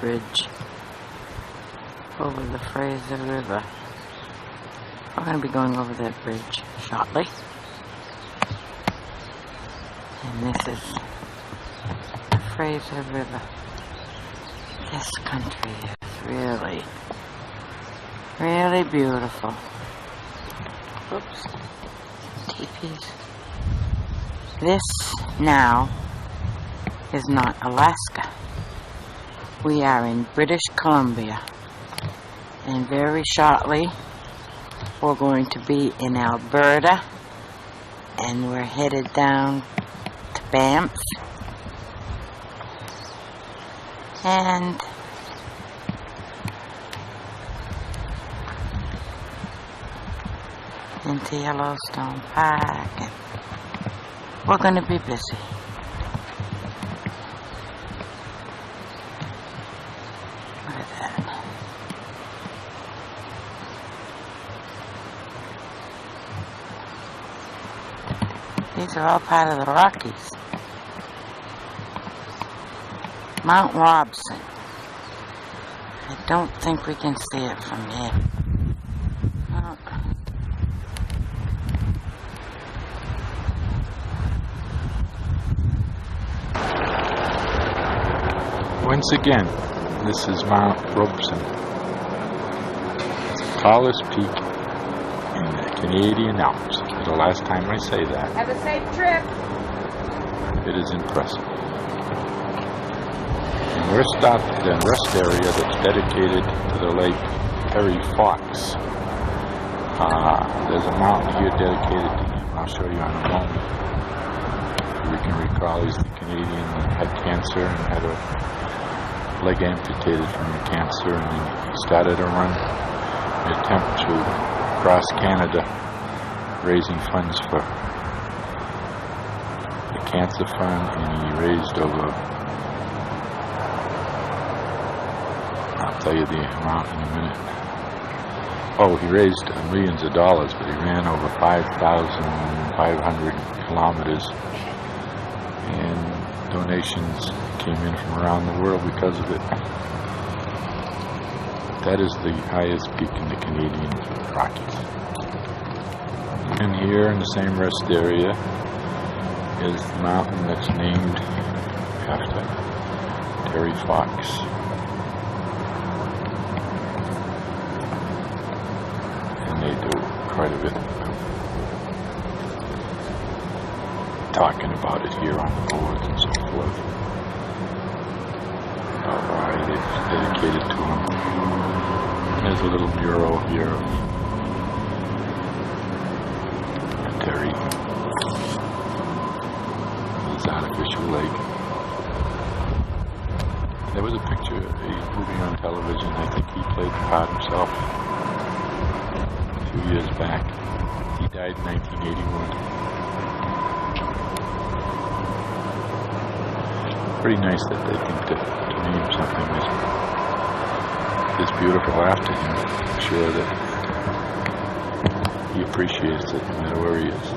bridge over the Fraser River. We're going to be going over that bridge shortly. And this is the Fraser River. This country is really, really beautiful. Oops. Teepees. This now is not Alaska. We are in British Columbia. And very shortly we're going to be in Alberta. And we're headed down to Banff. And into Yellowstone Park, and we're going to be busy. Look at that. These are all part of the Rockies. Mount Robson. I don't think we can see it from here. Oh. Once again, this is Mount Robson. It's the tallest peak in the Canadian Alps. It's the last time I say that. Have a safe trip. It is impressive. And we're stopped at a rest area that's dedicated to the late Terry Fox. There's a mountain here dedicated to him. I'll show you in a moment. We can recall he's the Canadian that had cancer and had a leg amputated from the cancer, and then he started a run, an attempt to cross Canada, raising funds for the cancer fund, and he raised over, I'll tell you the amount in a minute. Oh, he raised millions of dollars, but he ran over 5,500 kilometers, and donations came in from around the world because of it. That is the highest peak in the Canadian Rockies. And here in the same rest area is the mountain that's named after Terry Fox. And they do quite a bit of talking about it here on the boards and so forth. Why they've dedicated to him. There's a little mural here of Terry. His artificial leg. There was a picture, a movie on television, I think he played the part himself a few years back. He died in 1981. Pretty nice that they think to name something this beautiful after him. I'm sure that he appreciates it no matter where he is.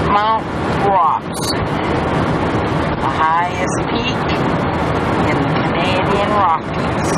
Mount Robson, the highest peak in the Canadian Rockies.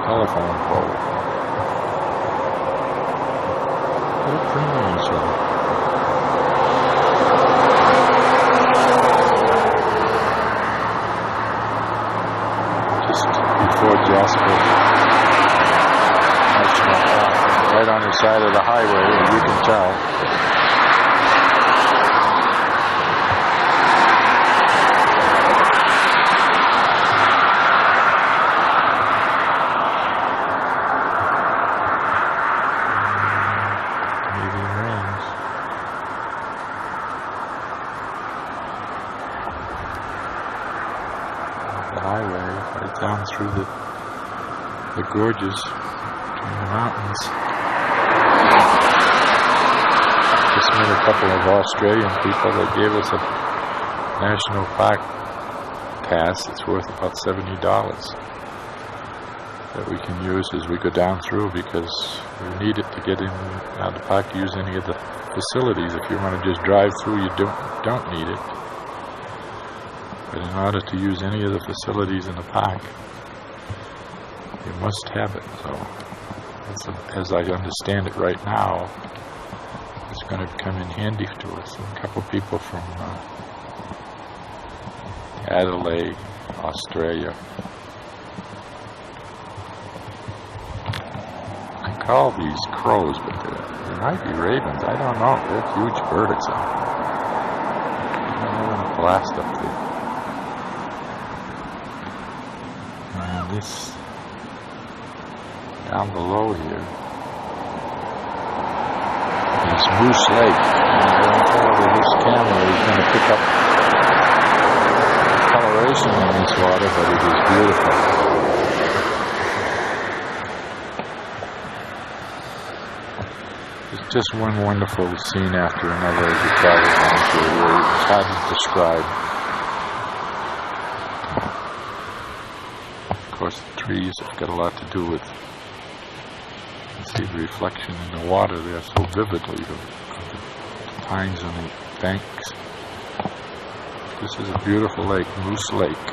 telephone pole. They're preening each other. Just before Jasper National Park, right on the side of the highway, as you can tell. Highway right down through the gorges between the mountains. Just met a couple of Australian people that gave us a national park pass. It's worth about $70 that we can use as we go down through, because we need it to get in out of the park to use any of the facilities. If you want to just drive through, you don't need it. But in order to use any of the facilities in the park, you must have it. So, as I understand it right now, it's going to come in handy to us. And a couple of people from Adelaide, Australia. I call these crows, but they might be ravens. I don't know. They're huge birds. They're going to blast up there. This down below here is Moose Lake. And this camera is going to pick up coloration in this water, but it is beautiful. It's just one wonderful scene after another as you travel down through where it's hard to describe. Of course, the trees have got a lot to do with, you see the reflection in the water there so vividly, the pines on the banks. This is a beautiful lake, Moose Lake.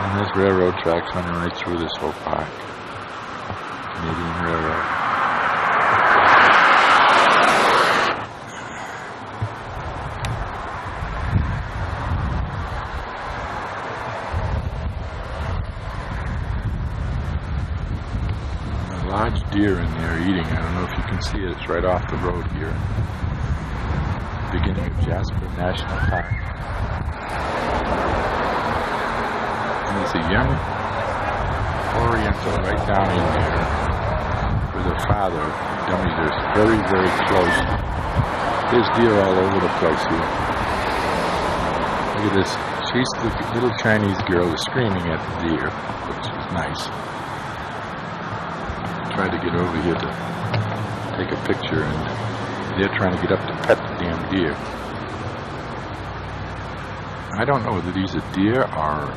And there's railroad tracks running right through this whole park. Canadian Railroad. Large deer in there eating. I don't know if you can see it. It's right off the road here. Beginning of Jasper National Park. And there's a young Oriental right down in there with her father. Dummies are very, very close. There's deer all over the place here. Look at this. She's the little Chinese girl is screaming at the deer, which is nice. Tried to get over here to take a picture, and they're trying to get up to pet the damn deer. I don't know whether these are deer or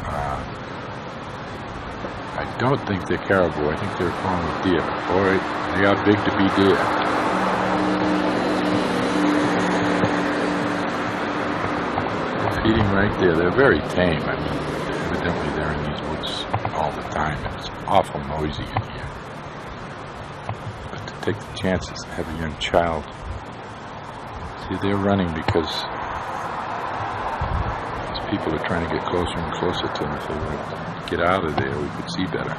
I don't think they're caribou. I think they're a form of deer. Boy, they are big to be deer. They're feeding right there. They're very tame. I mean, evidently they're in these woods all the time. It's awful noisy in here. Take the chances to have a young child. See, they're running because these people are trying to get closer and closer to them. If they would get out of there, we could see better.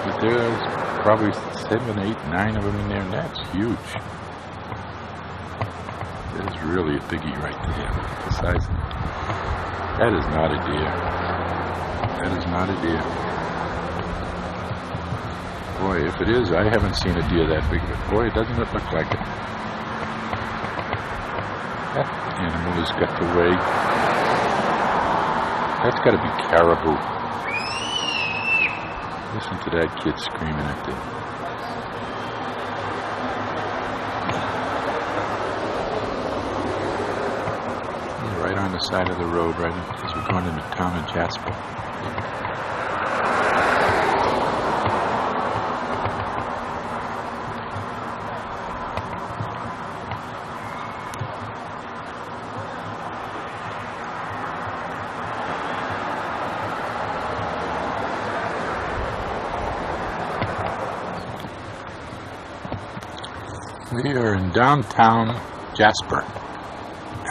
But there's probably 7, 8, 9 of them in there, and that's huge. That is really a biggie right there. Besides, that is not a deer. That is not a deer. Boy, if it is, I haven't seen a deer that big, but boy, doesn't it look like it. That animal has got the way. That's got to be caribou. Listen to that kid screaming at them. Right on the side of the road, right as we're going into the town of Jasper. We are in downtown Jasper,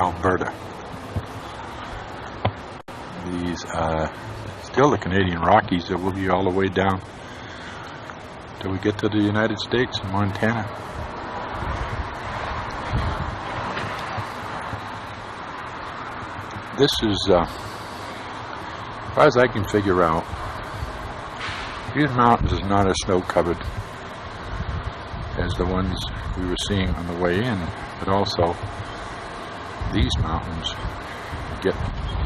Alberta. These still the Canadian Rockies that will be all the way down till we get to the United States and Montana. This is, as far as I can figure out, these mountains is not as snow-covered as the ones we were seeing on the way in, but also these mountains get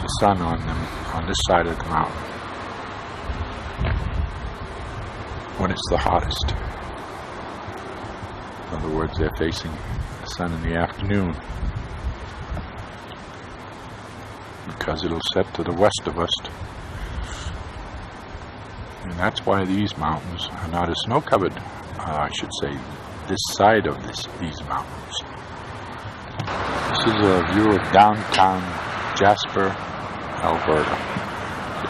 the sun on them on this side of the mountain when it's the hottest. In other words, they're facing the sun in the afternoon because it'll set to the west of us, and that's why these mountains are not as snow-covered. I should say this side of these mountains. This is a view of downtown Jasper, Alberta.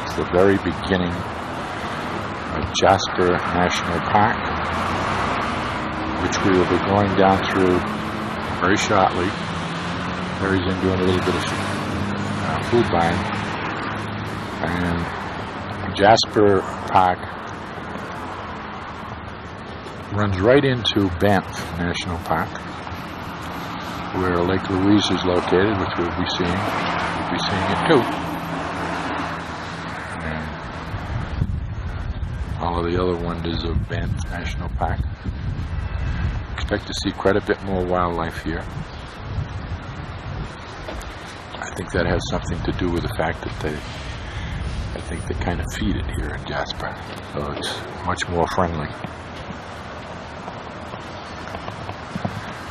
It's the very beginning of Jasper National Park, which we will be going down through very shortly. Mary's in doing a little bit of food buying, and Jasper Park runs right into Banff National Park, where Lake Louise is located, which we'll be seeing. We'll be seeing it too. And all of the other wonders of Banff National Park. Expect to see quite a bit more wildlife here. I think that has something to do with the fact that they kind of feed it here in Jasper, so it's much more friendly.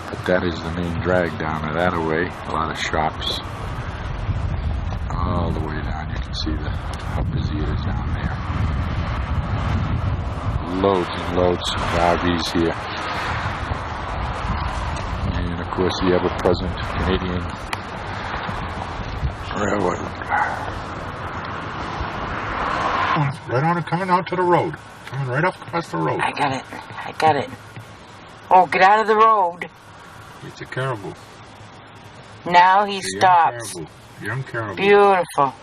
But that is the main drag down that away. A lot of shops all the way down. You can see how busy it is down there. Loads and loads of RVs here, and of course the ever-present Canadian Railway. Right on it, coming out to the road. Coming right up across the road. I got it. Oh, get out of the road. It's a caribou. Now he stops. Young caribou. Beautiful.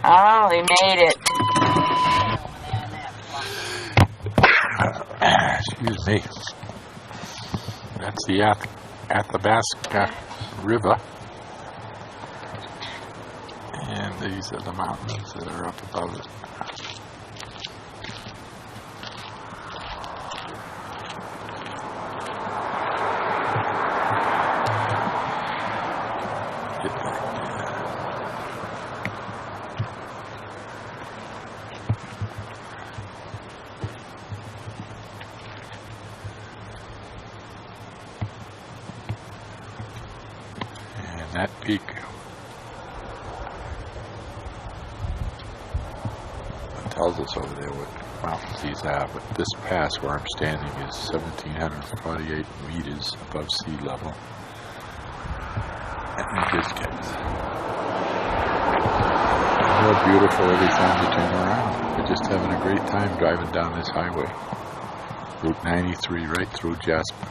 Oh, he made it. Excuse me. That's the Athabasca River. And these are the mountains that are up above it. Get back there. And that peak tells us over there what mountains these are, but this pass where I'm standing is 1,748 meters above sea level. And it just gets more beautiful every time you turn around. We're just having a great time driving down this highway. Route 93 right through Jasper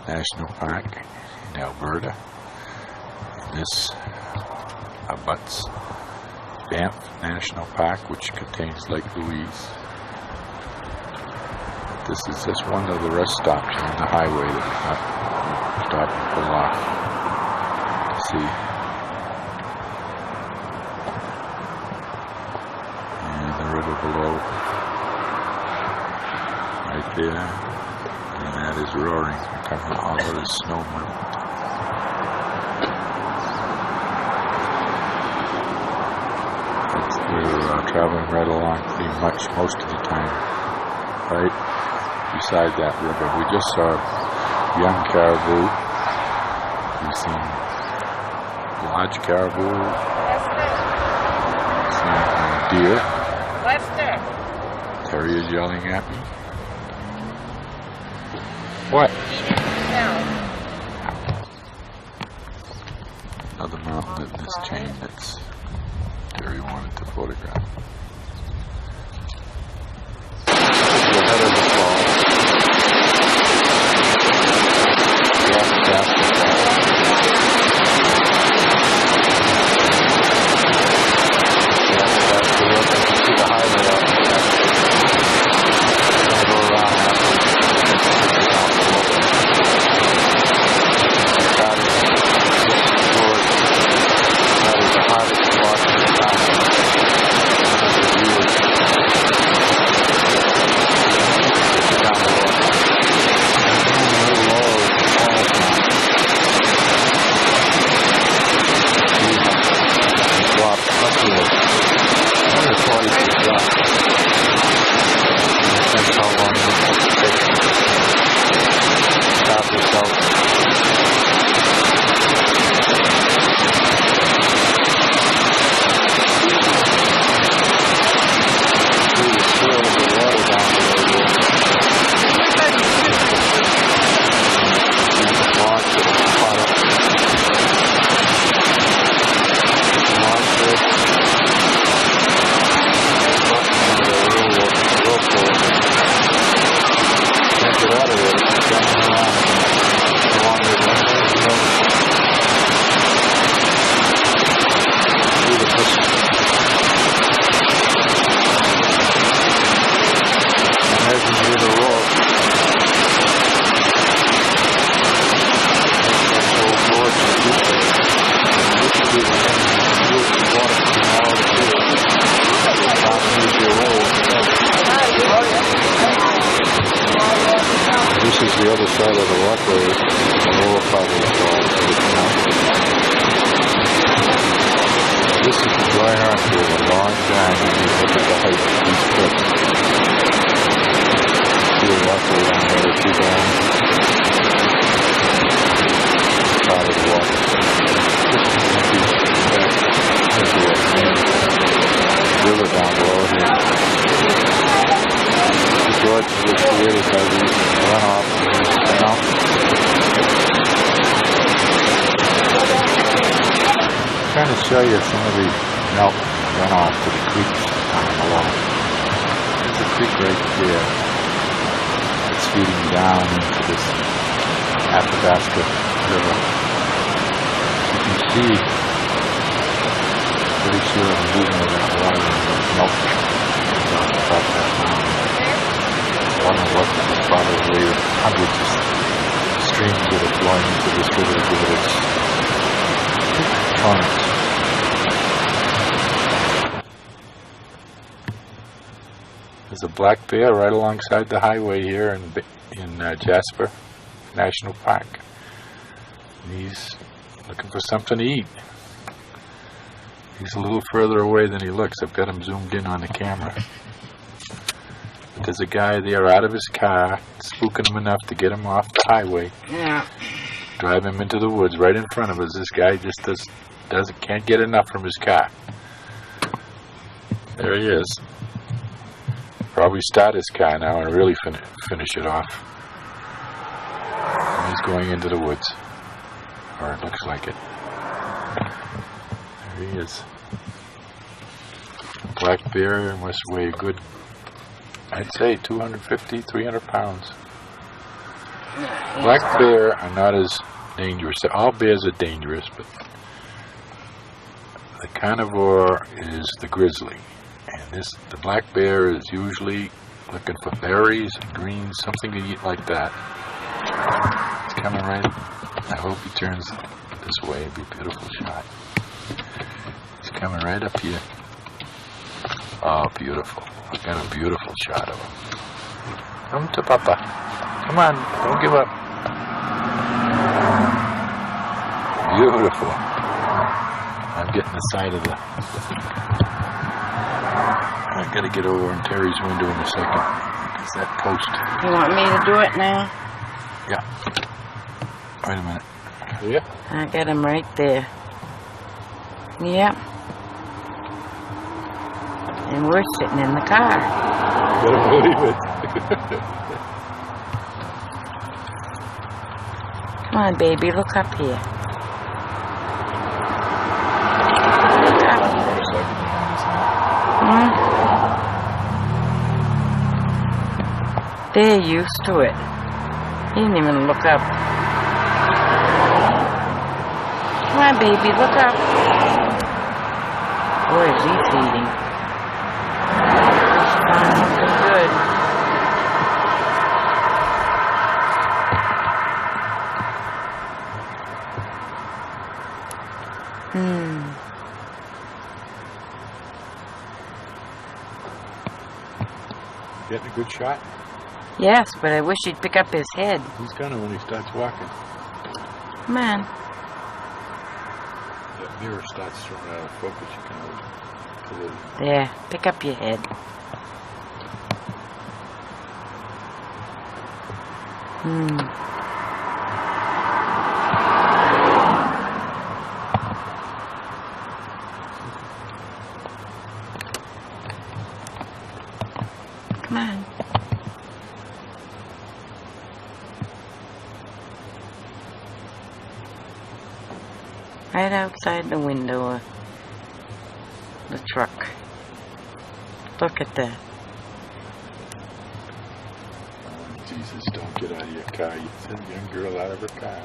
National Park in Alberta. This abuts Banff National Park, which contains Lake Louise. This is just one of the rest stops on the highway that we have to stop and pull off to see. And the river below, right there, and that is roaring, covering all of the snow melt. We're traveling right along pretty much most of the time, right beside that river. We just saw young caribou. We've seen large caribou. We've seen deer. Terrier's yelling at me. What? Another mountain in this chain that's Terry wanted to photograph. We're headed to fall. That's how long it takes to stop this out. See the swirl of the water down below here. See the launch of the product. Launch it. Can't get out of there. It's coming around. Along the windows, see the pussy. And as you hear the roar, that's so gorgeous. This would be the end of the water coming out of the field. Not easy away. This is the other side of the walkway, the lower part of the falls. This is the dry arm here, a long time, and you look at the height of these cliffs. See the walkway down there, the two down. Part of the water. This is the river down below here. The gorge was created by the runoff from the mountain. I'm trying to show you some of the melt runoff to the creeks down below. There's a creek right there. It's feeding down into this Athabasca River. You can see, pretty sure the movement of that water and the melt is on the top of that mountain. One of what is probably hundreds of streams that are flowing into this river to give it its currents. There's a black bear right alongside the highway here in Jasper National Park. And he's looking for something to eat. He's a little further away than he looks. I've got him zoomed in on the camera. There's a guy there out of his car, spooking him enough to get him off the highway. Yeah. Drive him into the woods right in front of us. This guy just can't get enough from his car. There he is. Probably start his car now and really finish it off. And he's going into the woods. Or it looks like it. There he is. Black bear must weigh a good, I'd say 250, 300 pounds. Black bear are not as dangerous. All bears are dangerous, but the carnivore is the grizzly. And the black bear is usually looking for berries, greens, something to eat like that. It's coming right. I hope he turns this way. It'd be a beautiful shot. He's coming right up here. Oh, beautiful. I got a beautiful shot of him. Come to Papa. Come on, don't give up. Beautiful. I'm getting the side of the... I've got to get over in Terry's window in a second. It's that post. You want me to do it now? Yeah. Wait a minute. Yeah? I got him right there. Yep. And we're sitting in the car. Better believe it. Come on, baby, look up here. Look up. They're used to it. He didn't even look up. Come on, baby, look up. Boy, is he feeding. He's fine, looking good. Getting a good shot? Yes, but I wish he'd pick up his head. He's gonna when he starts walking. Come on. That mirror starts throwing out of focus, you can always pull it. There, pick up your head. Come on. Right outside the window of the truck. Look at that. Oh, Jesus, don't get out of your car. You send a young girl out of her car.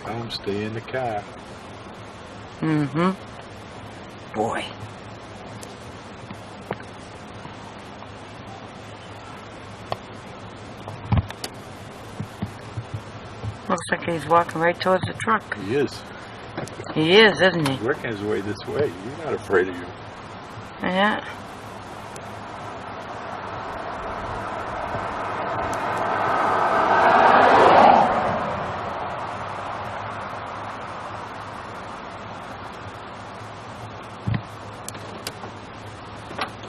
Tom, stay in the car. Boy. Looks like he's walking right towards the truck. He is. He is, isn't he? He's working his way this way. He's not afraid of you. Yeah.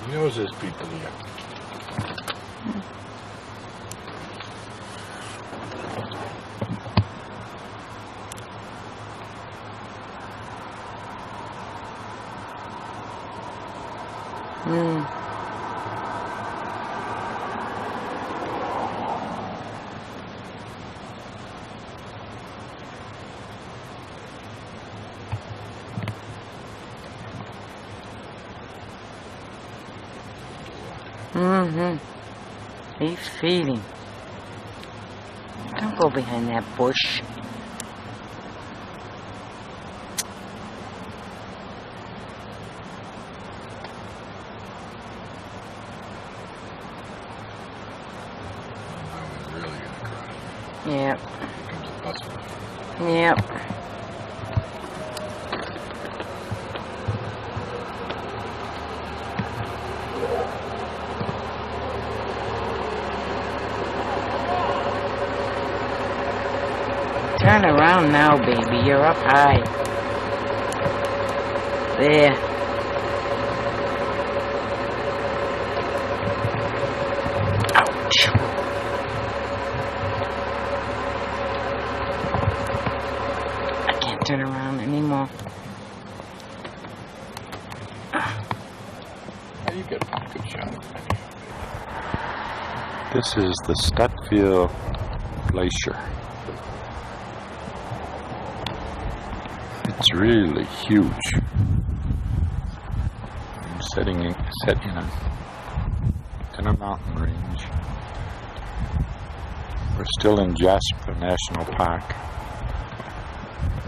He knows there's people here. He's feeding. Don't go behind that bush. Yep. Yep. Turn around now, baby. You're up high. There. Ouch. I can't turn around anymore. You get a good shot. This is the Stutfield Glacier. It's really huge. I'm set in a mountain range. We're still in Jasper National Park.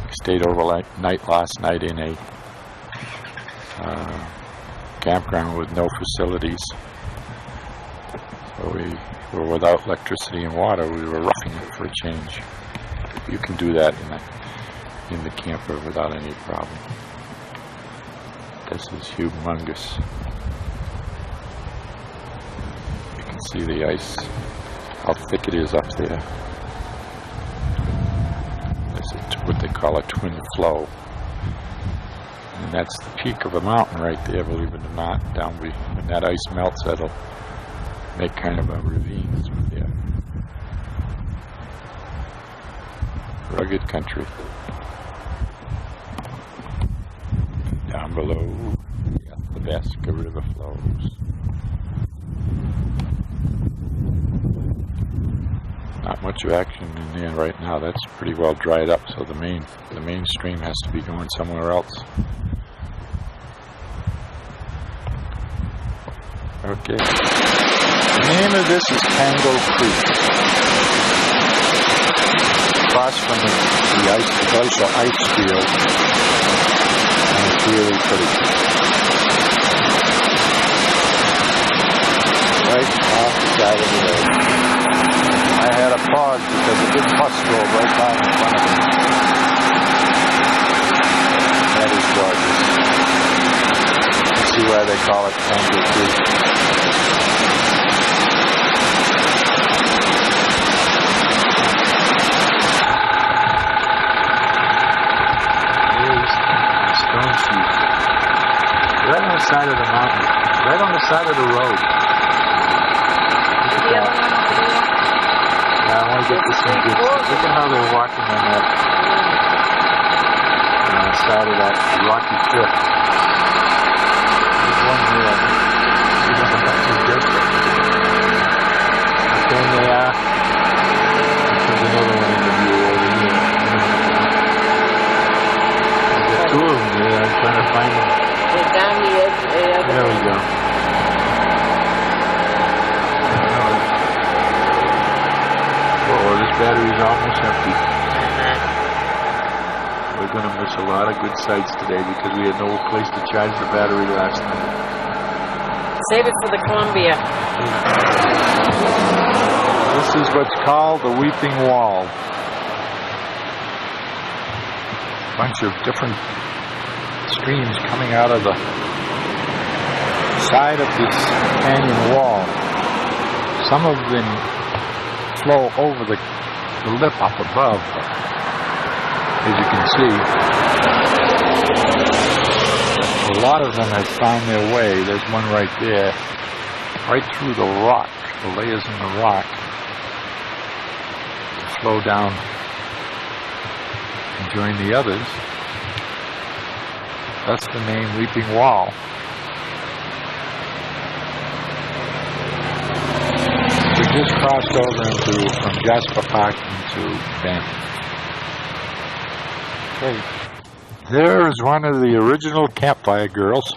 We stayed overnight last night in a campground with no facilities. So we were without electricity and water. We were roughing it for a change. You can do that in the camper without any problem. This is humongous. You can see the ice, how thick it is up there. This is what they call a twin flow. And that's the peak of a mountain right there, believe it or not. Down when that ice melts, that'll make kind of a ravine through there. Rugged country. Down below, the Vasca River flows. Not much of action in there right now. That's pretty well dried up, so the main stream has to be going somewhere else. Okay. The name of this is Tango Creek. Across from the glacial ice field. And it's really pretty. Right off the side of the road. I had a pause because a big bus drove right by in front of me. That is gorgeous. You see why they call it Tango Creek. Right on the side of the mountain, right on the side of the road. The other one over there? get this one good. Look at how they're walking on that side of that rocky cliff. There's one here. He doesn't have to get there. Then they are. There's another one in the view over here. There's two of them there. I'm trying to find them. They're down the edge. There we go. Oh, this battery's almost empty. We're going to miss a lot of good sights today because we had no place to charge the battery last night. Save it for the Columbia. This is what's called the Weeping Wall. A bunch of different streams coming out of the side of this canyon wall. Some of them flow over the lip up above, as you can see. A lot of them have found their way. There's one right there, right through the rock, the layers in the rock, to flow down and join the others. That's the name Weeping Wall. We just crossed over from Jasper Park into Banff. Okay. There's one of the original campfire girls.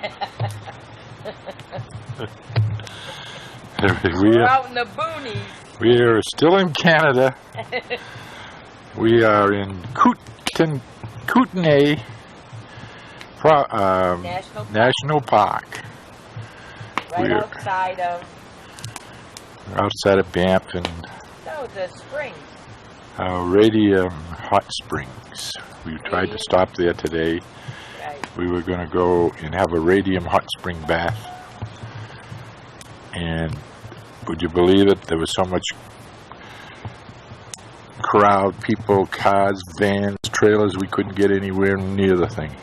We're out in the boonies. We are still in Canada. We are in Kootenay National Park. Right outside of... outside of Banff and no, the springs. Radium Hot Springs. We tried to stop there today. Right. We were going to go and have a radium hot spring bath. And would you believe it? There was so much crowd, people, cars, vans, trailers, we couldn't get anywhere near the thing.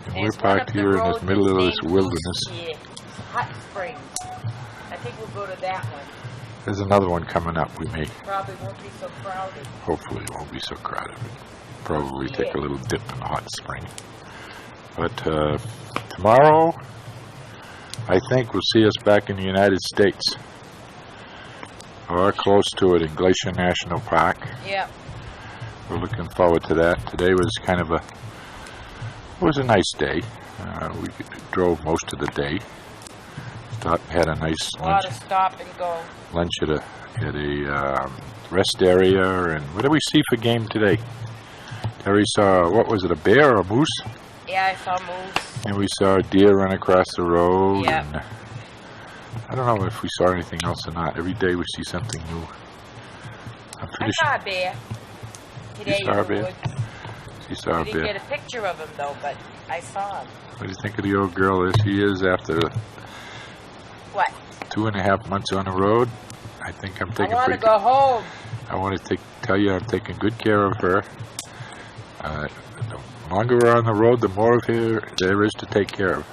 And we're parked here in the middle of this wilderness. Yeah. Hot Springs. I think we'll go to that one. There's another one coming up. We may. Probably won't be so crowded. Hopefully it won't be so crowded. Probably take a little dip in the hot spring. But tomorrow, I think we'll see us back in the United States. Or close to it in Glacier National Park. Yep. We're looking forward to that. Today was kind of it was a nice day. We drove most of the day. Had a nice lunch. A lot of stop and go. Lunch at a rest area. And what did we see for game today? Terry saw, what was it, a bear or a moose? Yeah, I saw moose. And we saw a deer run across the road. Yep. And I don't know if we saw anything else or not. Every day we see something new. I saw a bear. Today you saw a bear? Woods. She saw a bear. I didn't get a picture of him though, but I saw him. What do you think of the old girl as she is after What? 2.5 months on the road? I think I'm taking. I want to go home. I want to tell you I'm taking good care of her. The longer we're on the road, the more of her there is to take care of.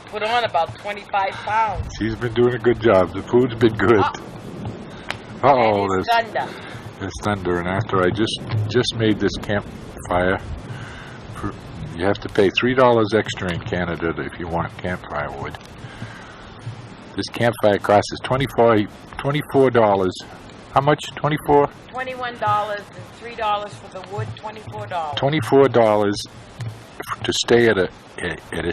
Put on about 25 pounds. She's been doing a good job. The food's been good. Oh, there's thunder. There's thunder, and after I just made this campfire, you have to pay $3 extra in Canada if you want campfire wood. This campfire cost is $24. How much? $24? $21 and $3 for the wood. $24. $24 to stay at a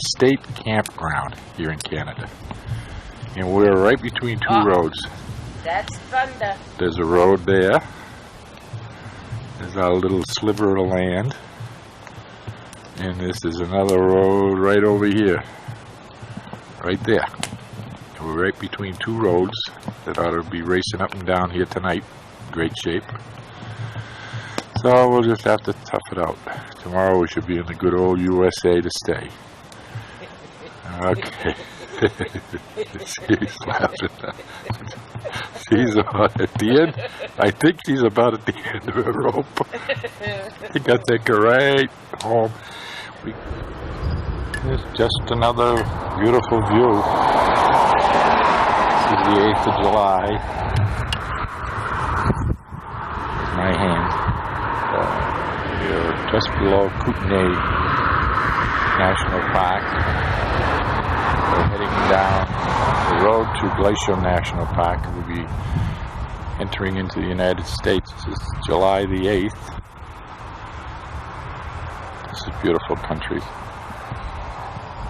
state campground here in Canada, and we're right between two roads. That's thunder. There's a road there. There's our little sliver of land, and this is another road right over here, right there. And we're right between two roads that ought to be racing up and down here tonight. Great shape. So we'll just have to tough it out. Tomorrow we should be in the good old USA to stay. Okay. She's laughing. She's about at the end. I think she's about at the end of her rope. I got to take her right home. It's just another beautiful view. is the 8th of July. My hand. We're just below Kootenay National Park. We're heading down the road to Glacier National Park. We'll be entering into the United States. This is July the 8th. This is beautiful country.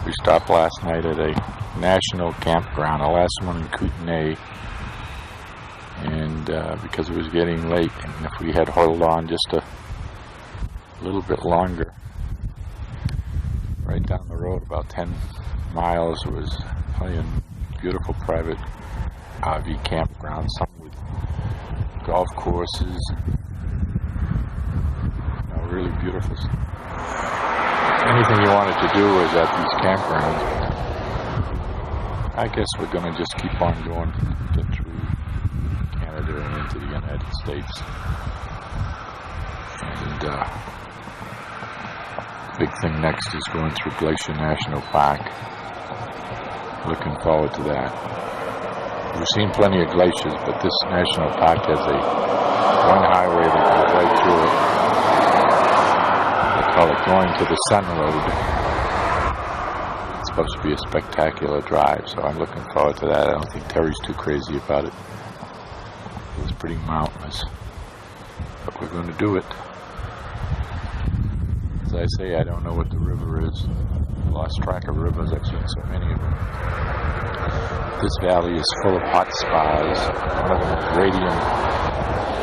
We stopped last night at a national campground, the last one in Kootenay, and because it was getting late, and if we had held on just a little bit longer, right down the road about 10 miles was a beautiful private RV campground, some with golf courses, really beautiful. Anything you wanted to do was at these campgrounds. I guess we're going to just keep on going, get through Canada and into the United States. And big thing next is going through Glacier National Park. Looking forward to that. We've seen plenty of glaciers, but this national park has one highway that goes right through it. Call it going to the Sun Road. It's supposed to be a spectacular drive, so I'm looking forward to that. I don't think Terry's too crazy about it. It's pretty mountainous, but we're going to do it. As I say, I don't know what the river is. I lost track of rivers. I've seen so many of them. This valley is full of hot spas. One of them is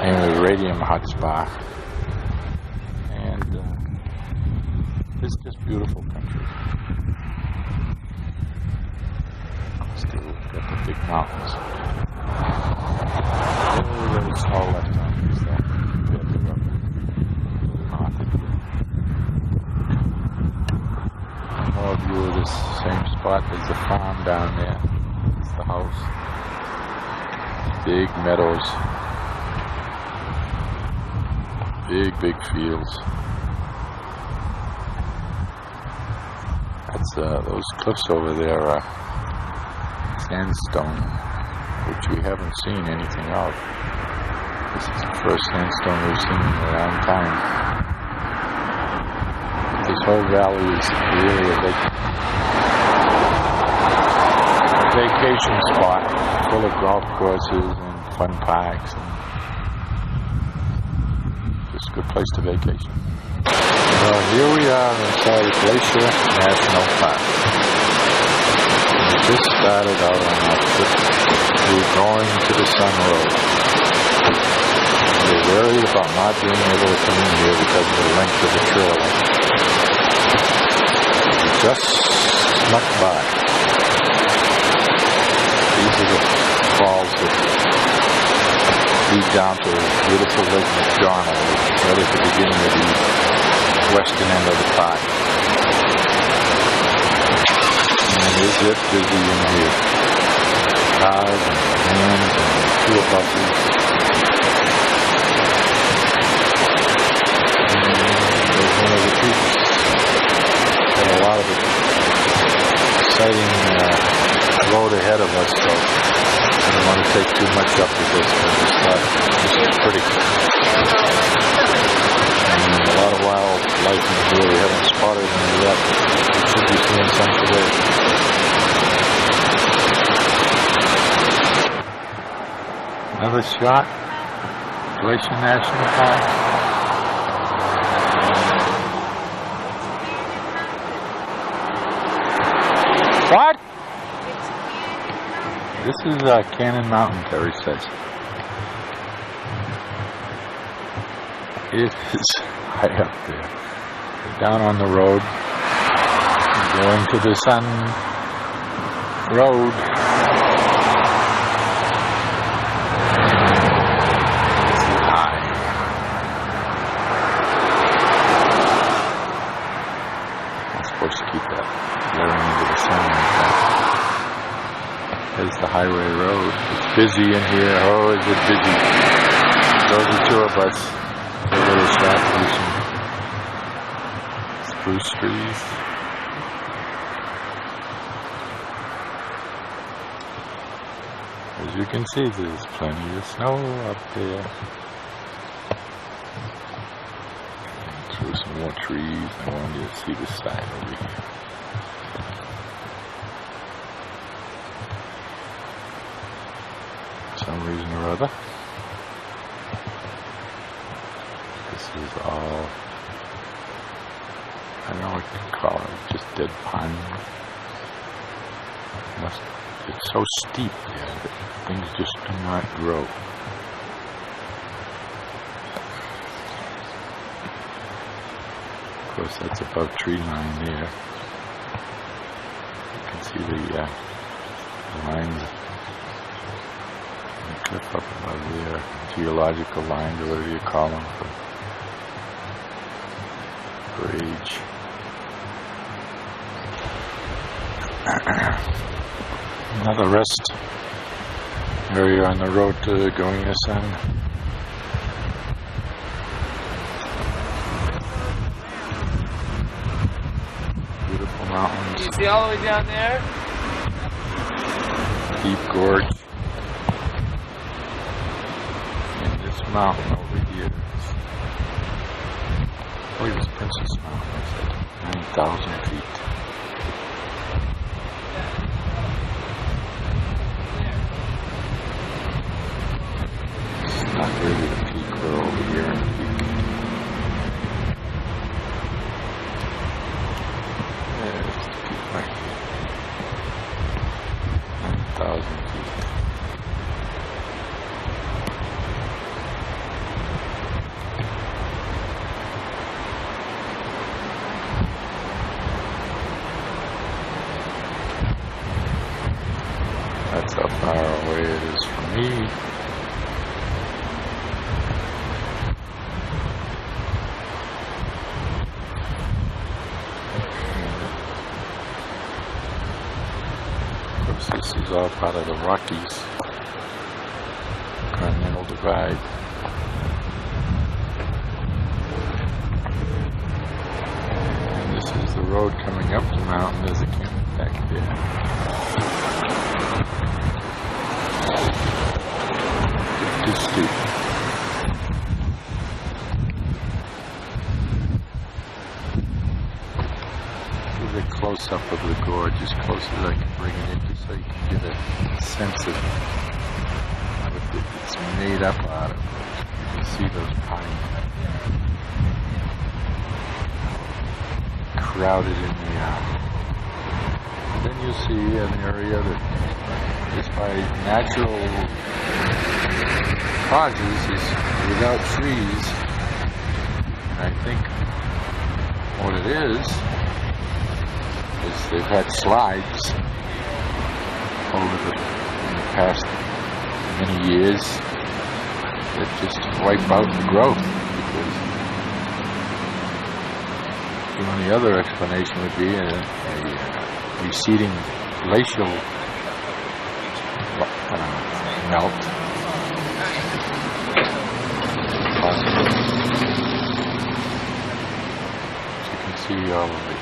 named the Radium Hot Spa. It's just beautiful country. Still got the big mountains. Very small left on this though. More view of this same spot. There's a farm down there. It's the house. Big meadows. Big fields. Those cliffs over there are sandstone, which we haven't seen anything of. This is the first sandstone we've seen in a long time. But this whole valley is really a vacation spot, full of golf courses and fun parks, and just a good place to vacation. Well, here we are inside Glacier National Park. We just started out on our trip through going to the Sun Road. We're worried about not being able to come in here because of the length of the trail. We just snuck by. These are the falls that lead down to a beautiful Lake McDonald, right at the beginning of the western end of the park. And is it busy in here? Cars and vans and tour buses. And there's one of the peaks. Got a lot of exciting road ahead of us, so I don't want to take too much up with this, but this is pretty. And a lot of wildlife in here. We haven't spotted any yet, but we should be seeing some today. Another shot. Glacier National Park. What? This is Cannon Mountain, Terry says. It is high up there. We're down on the road. We're going to the Sun Road. This is high. I'm supposed to keep that blowing into the sun like that. There's the highway road. It's busy in here. Oh, is it busy? Those are tour bus. A little shop with some spruce trees. As you can see, there's plenty of snow up there. And through some more trees. I wanted you to see the side over here. For some reason or other, this is all, I don't know what you call it, just dead pine. It's so steep there that things just do not grow. Of course, that's above tree line there. You can see the lines, the cliff up above there, geological lines, or whatever you call them, for age. Another rest area on the road to going this end. Beautiful mountains. You see all the way down there? Deep gorge. And this mountain over here is, I believe it's Princess Mountain. It's at 9,000 feet. Not really the peak, we're over here in the peak. There's the peak right here. 9,000 feet. That's how far away it is from me. This is all part of the Rockies, Continental Divide. And this is the road coming up the mountain. There's a camp back there. Too steep. A close up of the gorge, as close as I can bring it in, just so you can get a sense of what it's made up out of. You can see those pines crowded in the and then you see an area that is by natural causes is without trees. And I think what it is they've had slides over in the past many years that just wipe out the growth, because the only other explanation would be a receding glacial melt. As you can see all of it.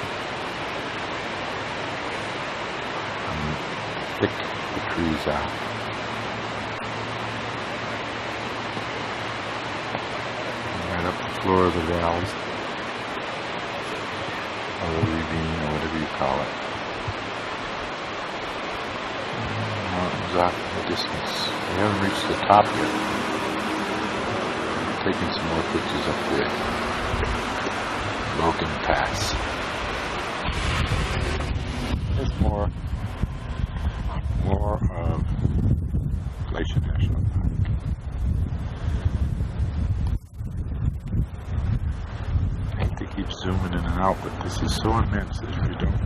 Thick the trees are. Right up the floor of the valleys, or the ravine, or whatever you call it. Mountains off in the distance. We haven't reached the top yet. I'm taking some more pictures up there. Logan Pass. There's more of Glacier National Park. I hate to keep zooming in and out, but this is so immense that if you don't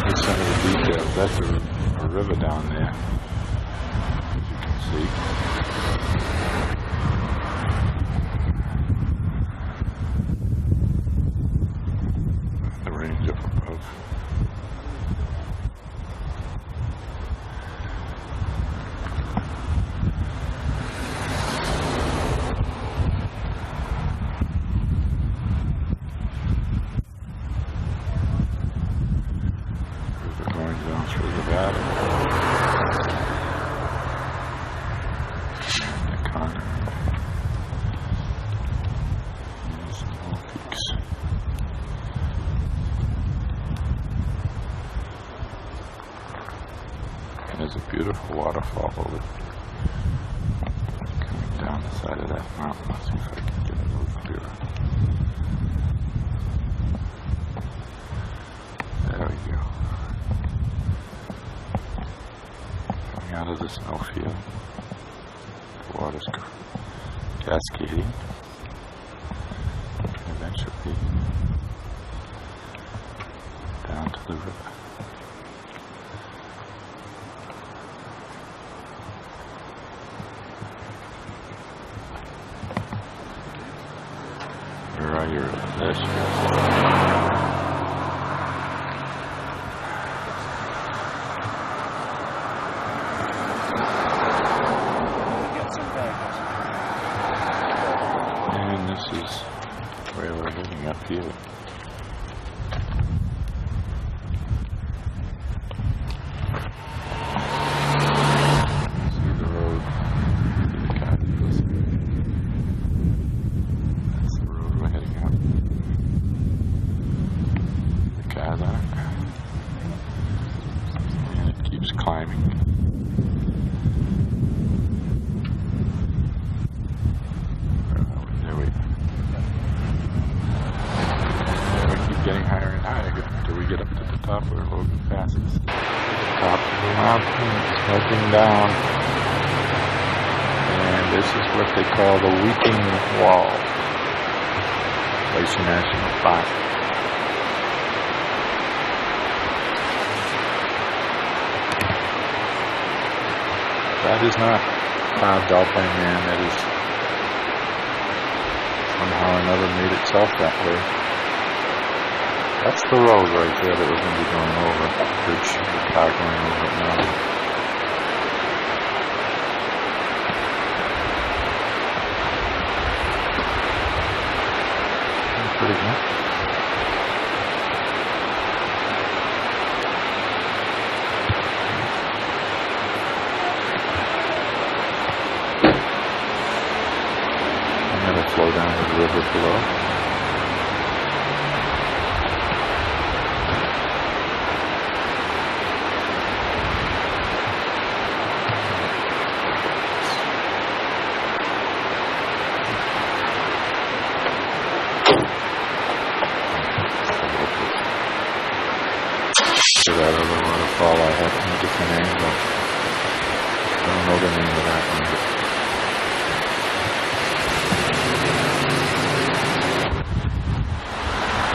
get some of the details, that's a river down there, as you can see. The range up above. Through the valley. there's a beautiful waterfall over coming down the side of that mountain. Let's see if I can get it a little clearer. There we go. Coming out of the snowfield. The water's cascading. And eventually down to the river. Where are you? There she is. And this is where we're heading up here. See the road. That's the road we're heading up. The cars aren't. And it keeps climbing. Getting higher and higher until we get up to the top where Logan passes. Top of the mountain, smoking down. And this is what they call the Weeping Wall. Glacier National Park. That is not carved out by man. That is somehow or another made itself that way. That's the road right there that we're going to be going over. Bridge, the car going over it now. Pretty good. I'm going to flow down to the river below. That other waterfall I have in a different angle. I don't know the name of that one.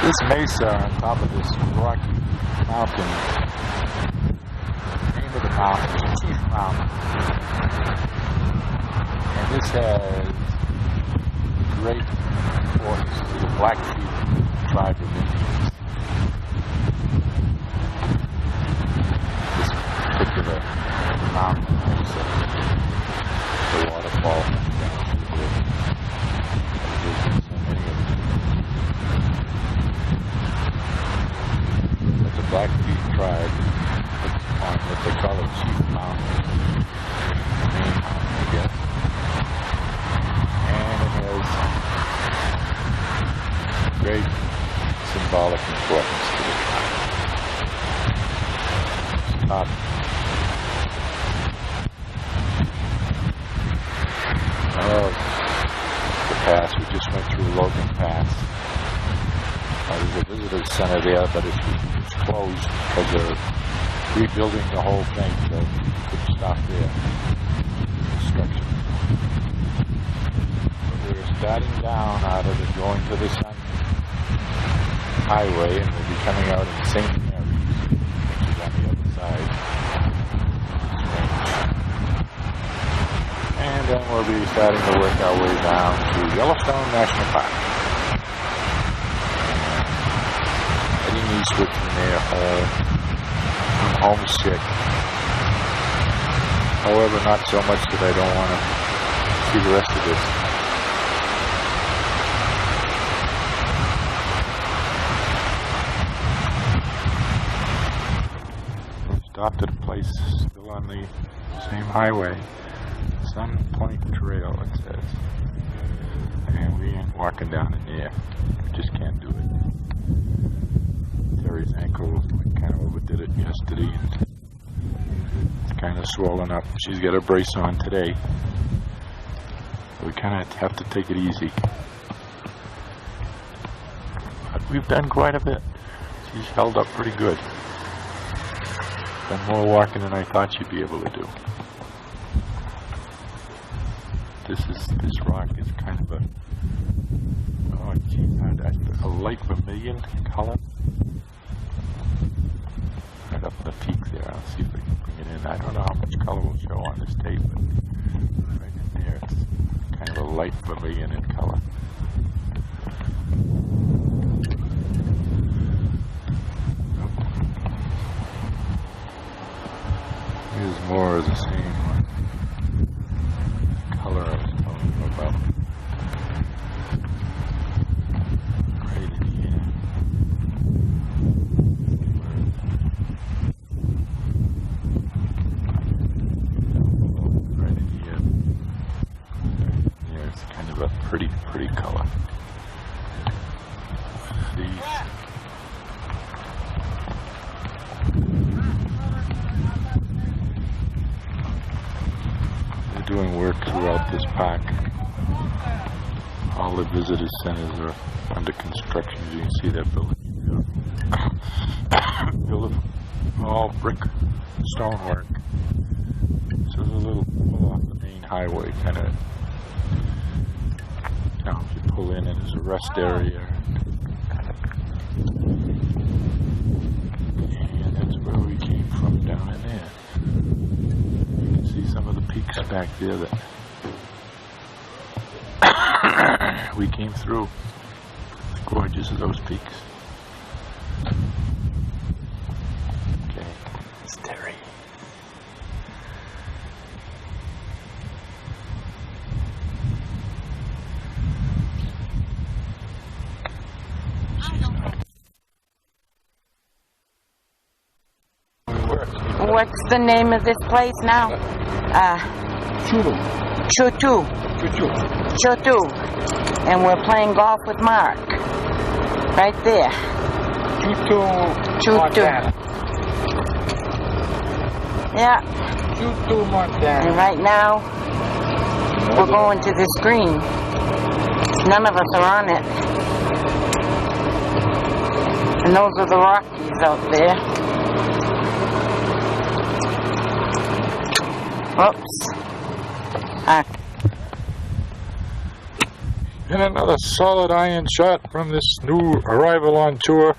This mesa on top of this rocky mountain, the name of the mountain is Chief Mountain. And this has great importance to the Blackfeet tribe of Indians. Particular mountain, the waterfall down through here. There's so many of them. But the Blackfeet tribe looks on what they call a Chief Mountain, the main mountain, I guess. And it has great symbolic importance to the tribe. It's not the pass. We just went through Logan Pass. There's a visitor center there, but it's closed because they're rebuilding the whole thing, so you couldn't stop there. Construction. But we're starting down out of it, going to the Sun Highway, and we'll be coming out in St. Mary's, which is on the other side. And then we'll be starting to work our way down to Yellowstone National Park. Heading eastward from there home. I'm homesick. However, not so much that I don't want to see the rest of this. We stopped at a place still on the same highway. Sun Point Trail, it says. And we ain't walking down in there. We just can't do it. Terry's ankle kind of overdid it yesterday, and it's kind of swollen up. She's got a brace on today. We kind of have to take it easy. But we've done quite a bit. She's held up pretty good. Done more walking than I thought she'd be able to do. This rock is kind of a light vermilion color. Right up the peak there. I'll see if we can bring it in. I don't know how much color will show on this tape, but right in there it's kind of a light vermilion in color. Here's more of the same color I was telling you about. Right in here. Right in here. Yeah, it's kind of a pretty color. See? Doing work throughout this park. All the visitor centers are under construction. As you can see, that building built all brick stonework. So there's a little pull off the main highway, kind of. Now, if you pull in, and there's a rest area, and that's where we came from, down in there. See some of the peaks back there that we came through. It's gorgeous, those peaks. Okay, it's Terry. What's the name of this place now? Chotu. And we're playing golf with Mark. Right there. Chotu. Yeah. Chotu, Montana. And right now, we're going to this green. None of us are on it. And those are the Rockies out there. Oops. And another solid iron shot from this new arrival on tour.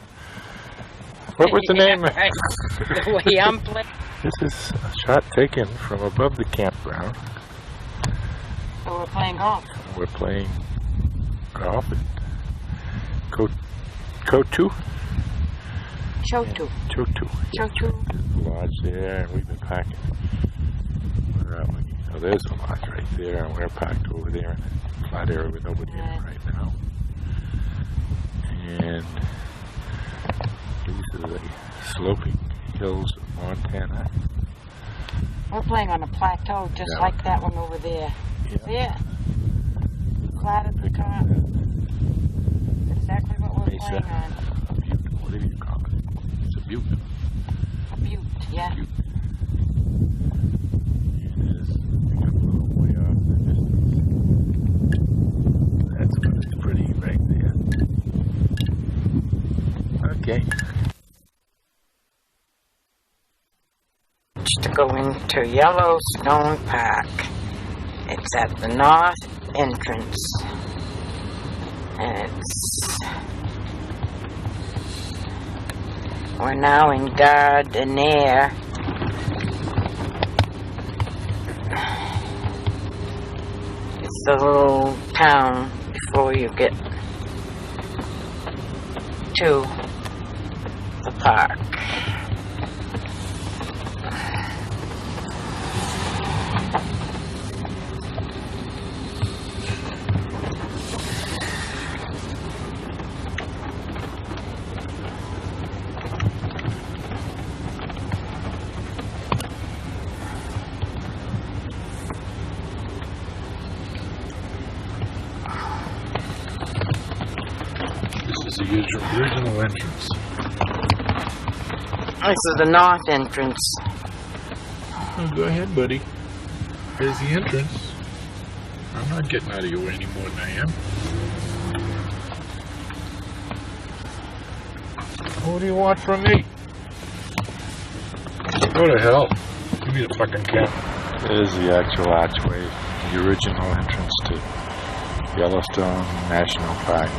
What was the name? The way I'm playing. This is a shot taken from above the campground. So we're playing golf. We're playing golf at Chotu. Chotu. There's the lodge there, and we've been packing. Where are we? Oh, there's the lodge right there, and we're packed over there in a flat area with nobody in it right now. And these are the sloping hills of Montana. We're playing on a plateau just like that one over there. Yeah. Flat at the top. That's exactly what we're playing on. A butte, whatever you call it. It's a butte. A butte, yeah. Butte. And it is a little way off in the distance. That's what is pretty right there. Okay. To go into Yellowstone Park. It's at the north entrance. And we're now in Gardenier. It's the little town before you get to the park. This is the original entrance. This is the north entrance. Oh, go ahead, buddy. There's the entrance. I'm not getting out of your way any more than I am. What do you want from me? Go to hell. Give me the fucking cap. There's the actual archway, the original entrance to Yellowstone National Park.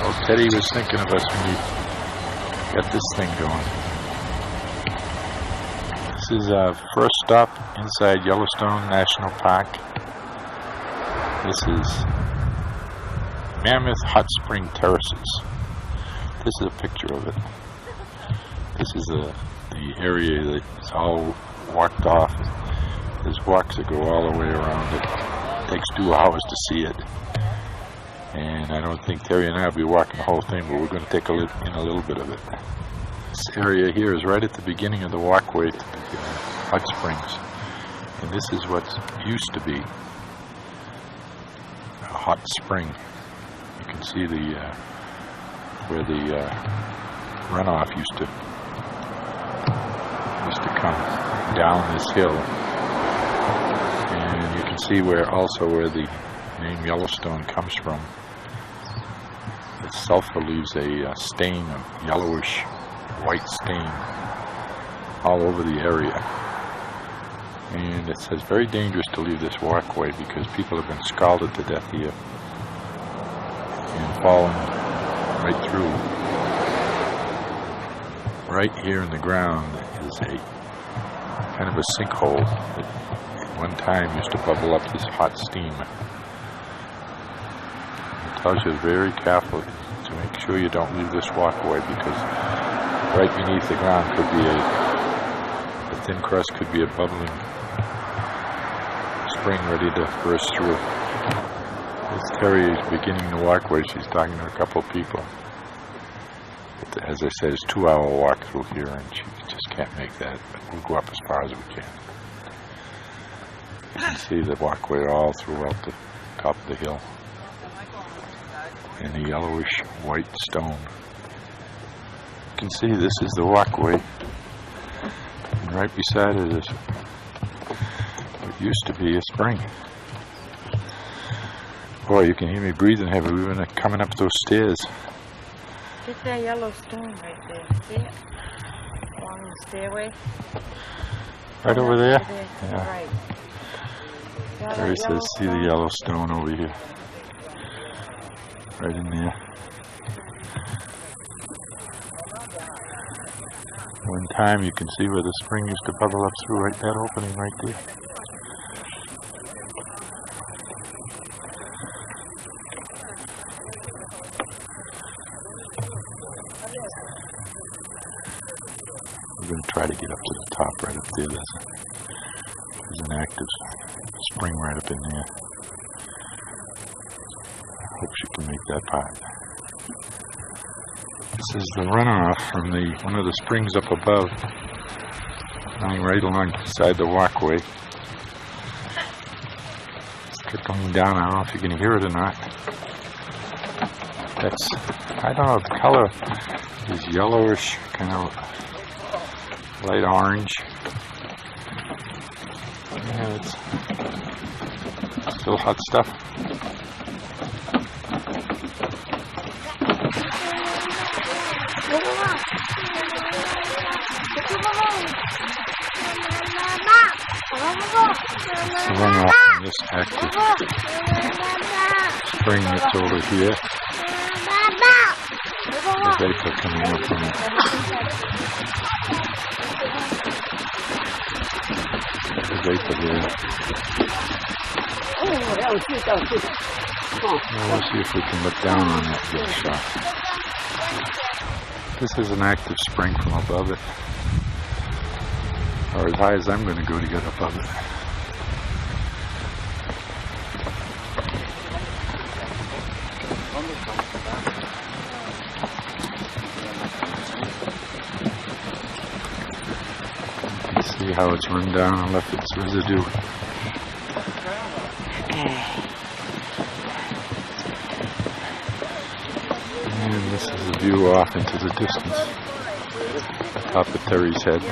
Well, Teddy was thinking of us when he got this thing going. This is our first stop inside Yellowstone National Park. This is Mammoth Hot Spring Terraces. This is a picture of it. This is the area that's all walked off. There's walks that go all the way around it. It takes 2 hours to see it. And I don't think Terry and I will be walking the whole thing, but we're going to take in a little bit of it. This area here is right at the beginning of the walkway to the hot springs. And this is what used to be a hot spring. You can see where the runoff used to come down this hill. And you can see where the name Yellowstone comes from. The sulfur leaves a stain of yellowish white stain all over the area. And it says very dangerous to leave this walkway because people have been scalded to death here and fallen right through. Right here in the ground is a kind of a sinkhole that at one time used to bubble up this hot steam. It tells you very carefully to make sure you don't leave this walkway because right beneath the ground could be the thin crust could be a bubbling spring ready to burst through. As Terry is beginning the walkway, she's talking to a couple of people. As I said, it's a 2-hour walk through here, and she just can't make that. But we'll go up as far as we can. You can see the walkway all throughout the top of the hill, and the yellowish white stone. You can see this is the walkway, and right beside it is what used to be a spring. Boy, you can hear me breathing heavy. We've been coming up those stairs. Get that Yellowstone right there. See it? Along the stairway. Right over there? Yeah. Right. There it says, see the Yellowstone over here. Right in there. One time you can see where the spring used to bubble up through right that opening right there. We're going to try to get up to the top right up there. There's an active spring right up in there. Hope she can make that part. This is the runoff from one of the springs up above, running right alongside the walkway. It's trickling down. I don't know if you can hear it or not. I don't know, the color is yellowish, kind of light orange. Yeah, it's still hot stuff. The runoff from this active spring that's over here. The vapor coming up from it. The vapor there. Now we'll see if we can look down on that good shot. This is an active spring from above it, or as high as I'm going to go to get above it. See how it's run down and left its residue. And this is the view off into the distance. Top of Terry's head.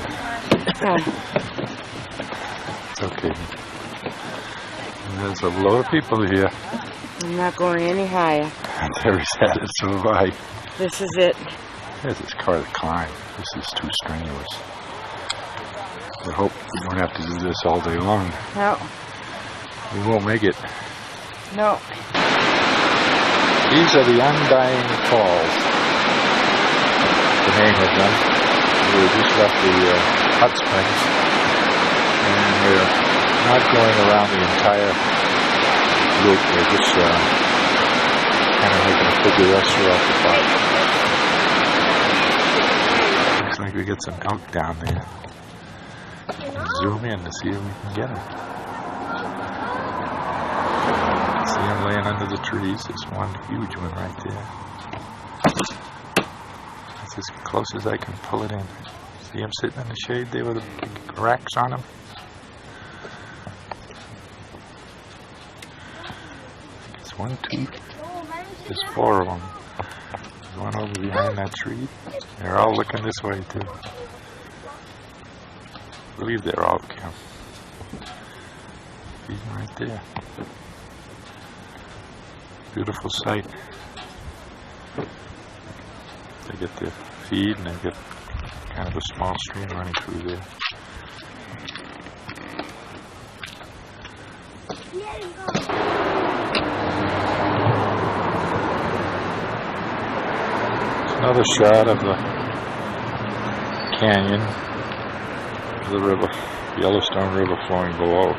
It's okay. There's a lot of people here. I'm not going any higher. Terry's head is so high. This is it. There's this car to climb. This is too strenuous. I hope we don't have to do this all day long. No. We won't make it. No. These are the Undying Falls. The name of them. We just left the hot springs. And we're not going around the entire loop. We're just kind of making a picturesque off the park. Looks like we get some elk down there. Zoom in to see if we can get them. See them laying under the trees. There's one huge one right there. That's as close as I can pull it in. See him sitting in the shade there with the big racks on him? There's 1, 2, there's 4 of them. There's one over behind that tree. They're all looking this way too. I believe they're all camped. Feeding right there. Beautiful sight. They get their feed and they get kind of a small stream running through there. It's another shot of the canyon. The river, Yellowstone River flowing below.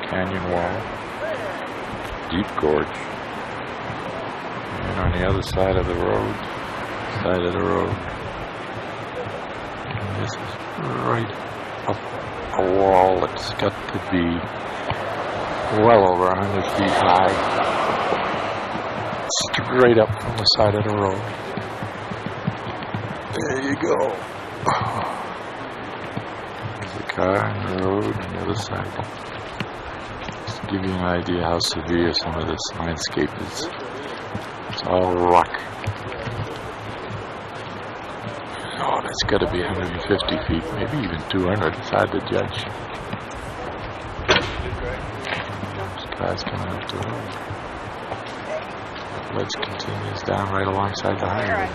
Canyon wall, deep gorge, and on the other side of the road, this is right up a wall that's got to be well over 100 feet high, straight up from the side of the road. There you go. There's a car on the road on the other side. Just to give you an idea how severe some of this landscape is. It's all rock. Oh, that's got to be 150 feet, maybe even 200. It's hard to judge. Cars coming up the road. The ledge continues down right alongside the highway.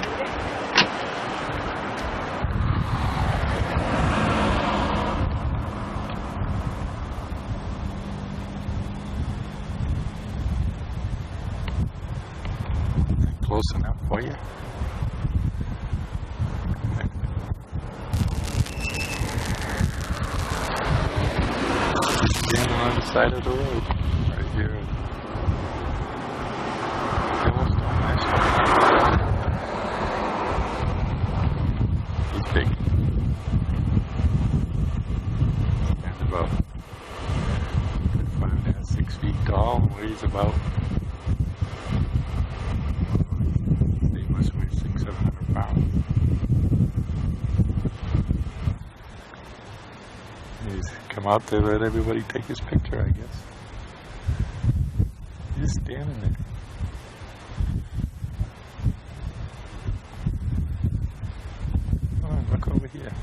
Close enough for you? Standing on the side of the road. Here. Yellowstone National Park. He's big. Stands about 5.5, 6 feet tall. Weighs about, he must weigh 600-700 pounds. He's come out to let everybody take his picture, I guess. Just standing there. Come on, look over here.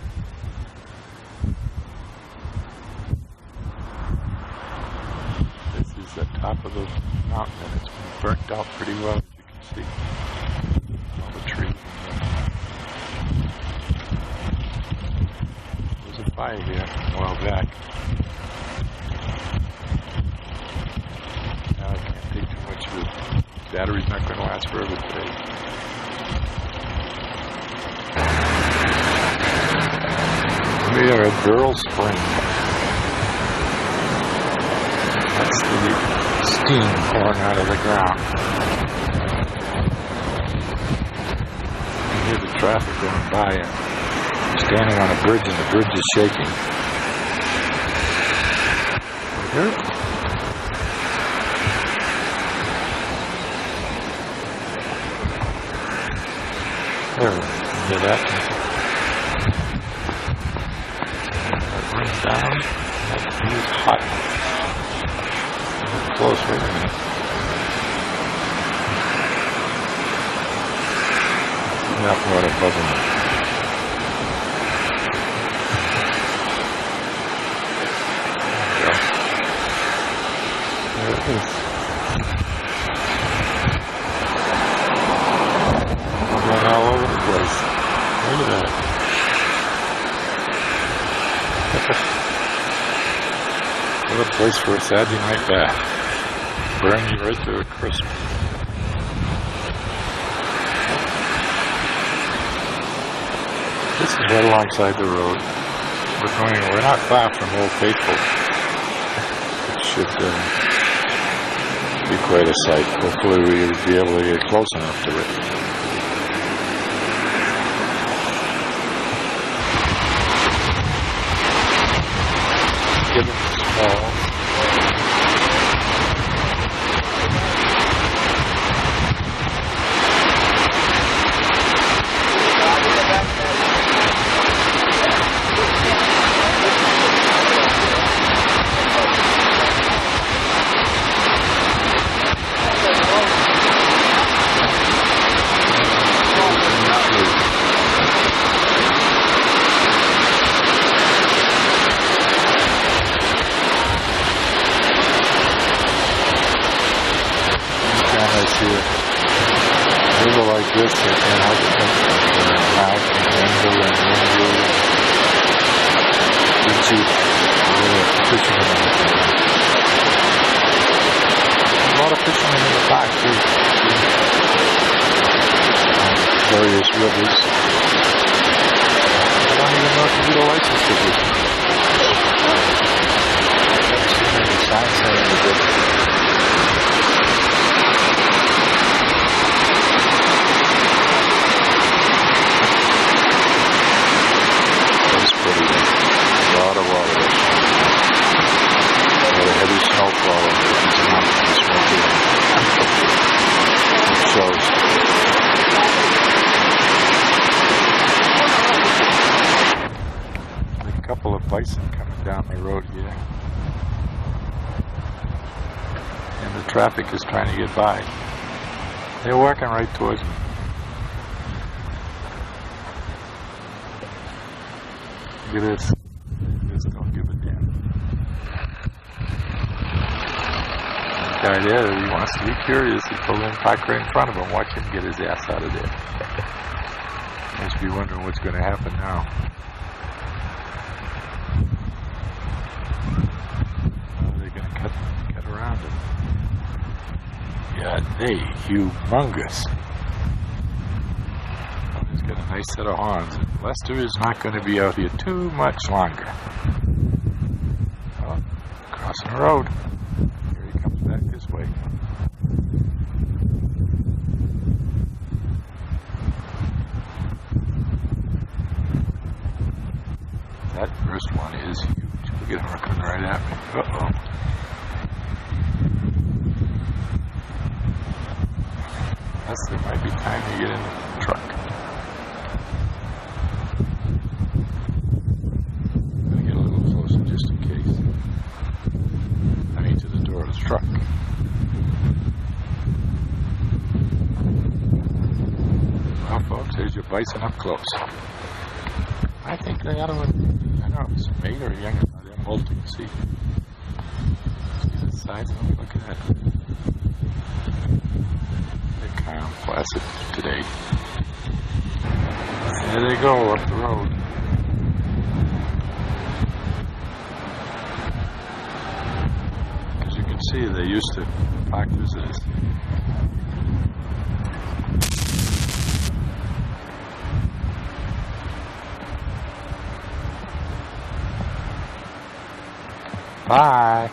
This is the top of the mountain and it's been burnt out pretty well, as you can see. All the trees. There was a fire here a while back. Battery's not going to last forever today. We are at Burl Spring. That's the steam pouring out of the ground. You hear the traffic going by and I'm standing on a bridge and the bridge is shaking. Here. There, hear that? That brings down. He's hot. Close, wait a minute. That water bubbling. There it is. Going all over the place. Look at that. What a place for a Saturday night bath. Burn you right to a crisp. This is right alongside the road. We're not far from Old Faithful. It should be quite a sight. Hopefully we'll be able to get close enough to it. Give them small. River like this, they can't help it. Mouth and angle and window and deep fishermen. A lot of fishermen in the back too. Various rivers. I don't even know if you need a license for this. I've seen any signs saying you did. A lot of water. A lot of heavy snowfall on these mountains. It shows. There's a couple of bison coming down the road here. And the traffic is trying to get by. They're walking right towards me. Look at this. They just don't give a damn. The guy there, he wants to be curious. He pulled in, parked right in front of him. Watch him get his ass out of there. Must be wondering what's going to happen now. How are they going to cut around him? Yeah, they humongous. Got a nice set of horns. Lester is not going to be out here too much longer. Oh, crossing the road. Here he comes back this way. That first one is huge. Look at him coming right at me. Uh-oh. There might be time to get in the truck. Truck. Well, folks, there's your bison up close. I think the other one, I don't know if it's a mate or a young one. They're molting. See the size of them? Look at that. They're calm, placid today. There they go up the road. See, they used to park visitors. Bye.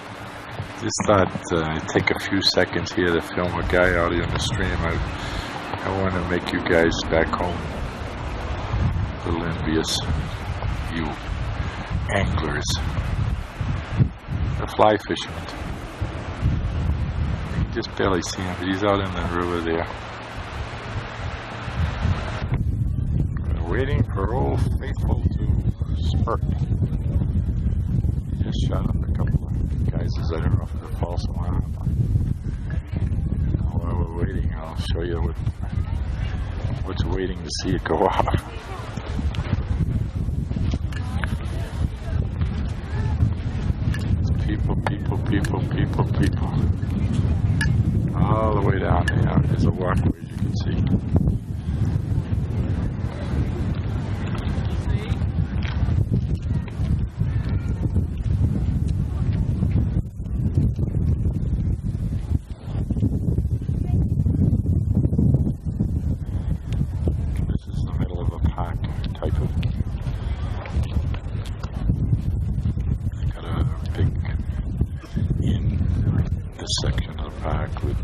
Just thought I'd take a few seconds here to film a guy out here on the stream. I want to make you guys back home a little envious. You anglers, the fly fishermen. Just barely see him, but he's out in the river there. We're waiting for Old Faithful to spurt. He just shot up a couple I don't know if it's a false alarm. While we're waiting, I'll show you what's waiting to see it go off. People. All the way down there. There's a walkway, as you can see. This is the middle of a park type of. It's got a big this section of the park with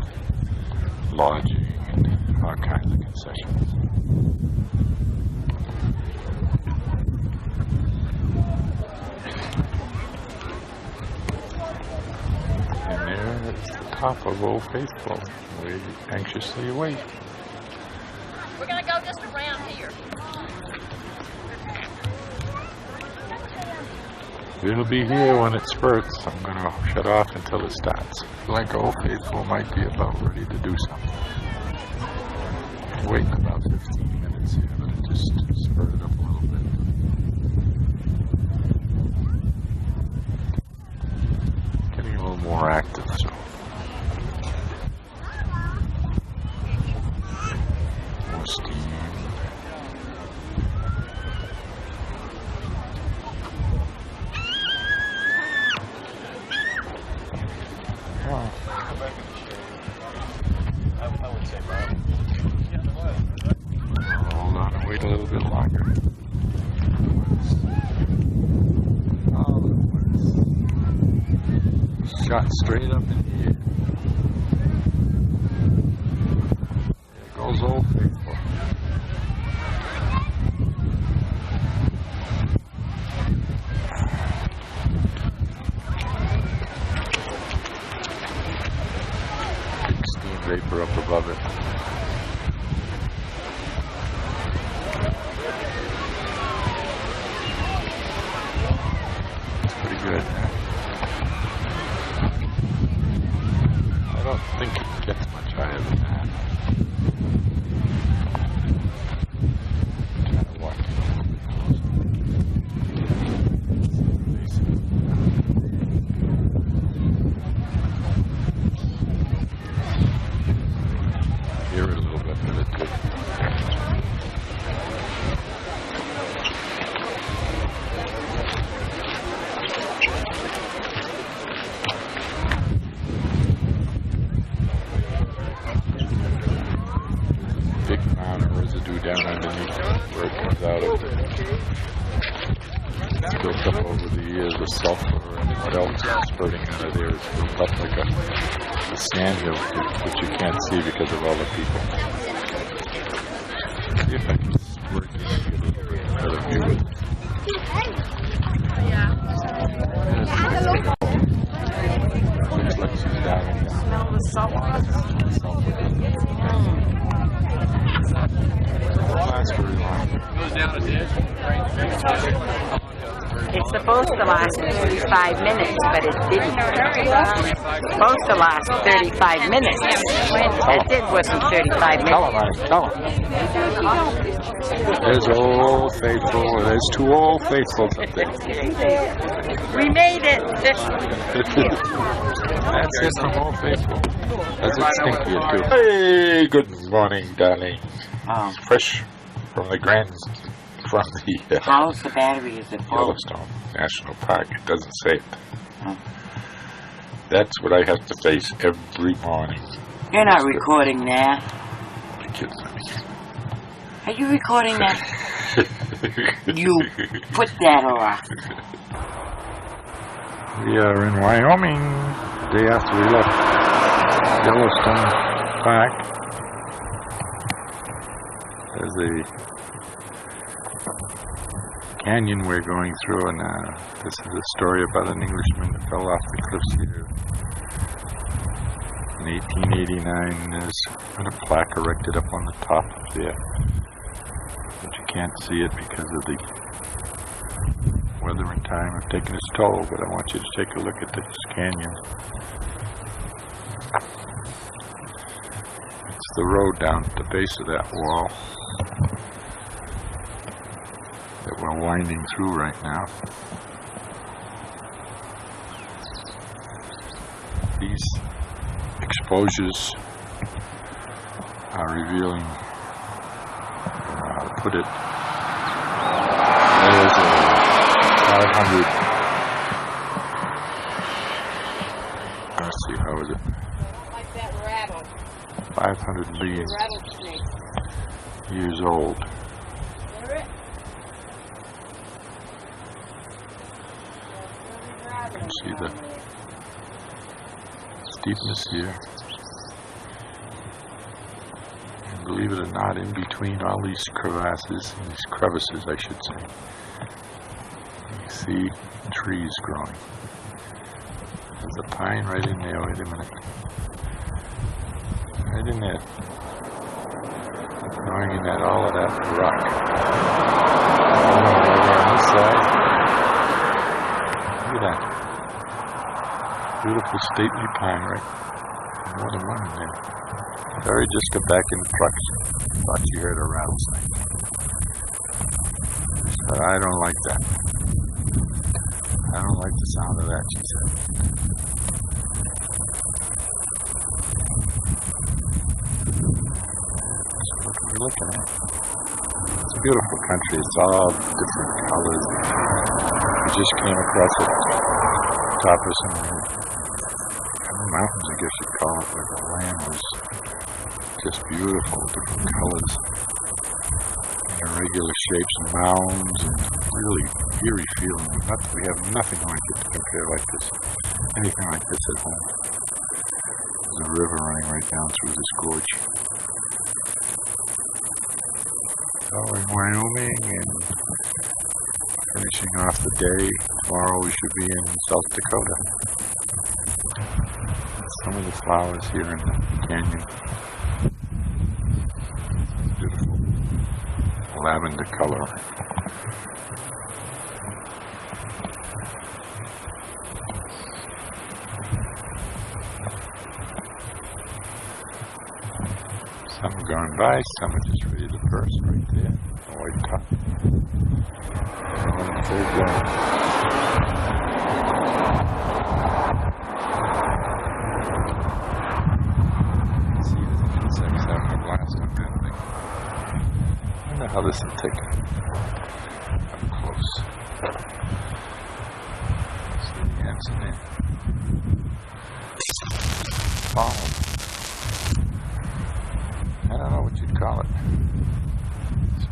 lodging and all kinds of concessions. And there it's the top of Old Faithful. We anxiously await. We're going to go just around here. It'll be here when it spurts. I'm going to shut off until it starts. Like Old Faithful might be about ready to do something. Waiting about 15 minutes here, but it just spurted up a little bit. Getting a little more active, so. More steam. Hold on and wait a little bit longer. Shot straight up in the air. There goes Old Faithful. Big steam vapor up above it. Good. I don't think it gets much higher than that. Kind of walking a little bit closer. Hear it a little bit, but it's good. Big amount of residue down underneath where it comes out of. It's built up over the years of sulfur and what else is spurting out of there. It's built up like a sandhill, which you can't see because of all the people. See if I can squirt it and get a little bit better view of it. Looks like she's down in there. Smell the salt water. Last very long. It's supposed to last 35 minutes, but it didn't. It's supposed to last 35 minutes. It did wasn't 35 minutes. Tell him. There's Old Faithful. There's two Old Faithfuls up there. We made it. That's it from Old Faithful. Does it stink here too? Hey, good morning, darling. Fresh from the How's the battery? Is it full? Yellowstone National Park. It doesn't say it. That's what I have to face every morning. You're not recording that. The kids are me. Are you recording that? You put that off. We are in Wyoming. The day after we left Yellowstone Park. There's a canyon we're going through, and this is a story about an Englishman that fell off the cliffs here in 1889. There's been a plaque erected up on the top of there, but you can't see it because of the Weather and time have taken its toll, but I want you to take a look at this canyon. It's the road down at the base of that wall that we're winding through right now. These exposures are revealing, how to put it, there's a 500, let's see, how is it? I don't like that rattle. 500 million Rattlesnake. years old. Hear it? You can see the steepness here. And believe it or not, in between all these crevasses, these crevices I should say, you see trees growing. There's a pine right in there. Wait a minute. Right in there. Growing in that, all of that rock. Over on this side. Look at that. Beautiful stately pine, right? More than one in there. Terry just got back in the truck. Thought she heard a rattlesnake. But I don't like that. I don't like the sound of that, she said. So what are we looking at? It's a beautiful country. It's all different colors. We just came across it. Top of some mountains, I guess you'd call it, where the land was just beautiful, different colors, and irregular shapes and mounds, and really eerie feeling. We have nothing like it to compare like this, anything like this at home. There's a river running right down through this gorge. So in Wyoming, and finishing off the day, tomorrow we should be in South Dakota. Some of the flowers here in the canyon. Beautiful lavender color. Some are going by, some are just ready to burst right there. The white top. And full blown. How this will take up close. See the ants in there. Pollen. I don't know what you'd call it.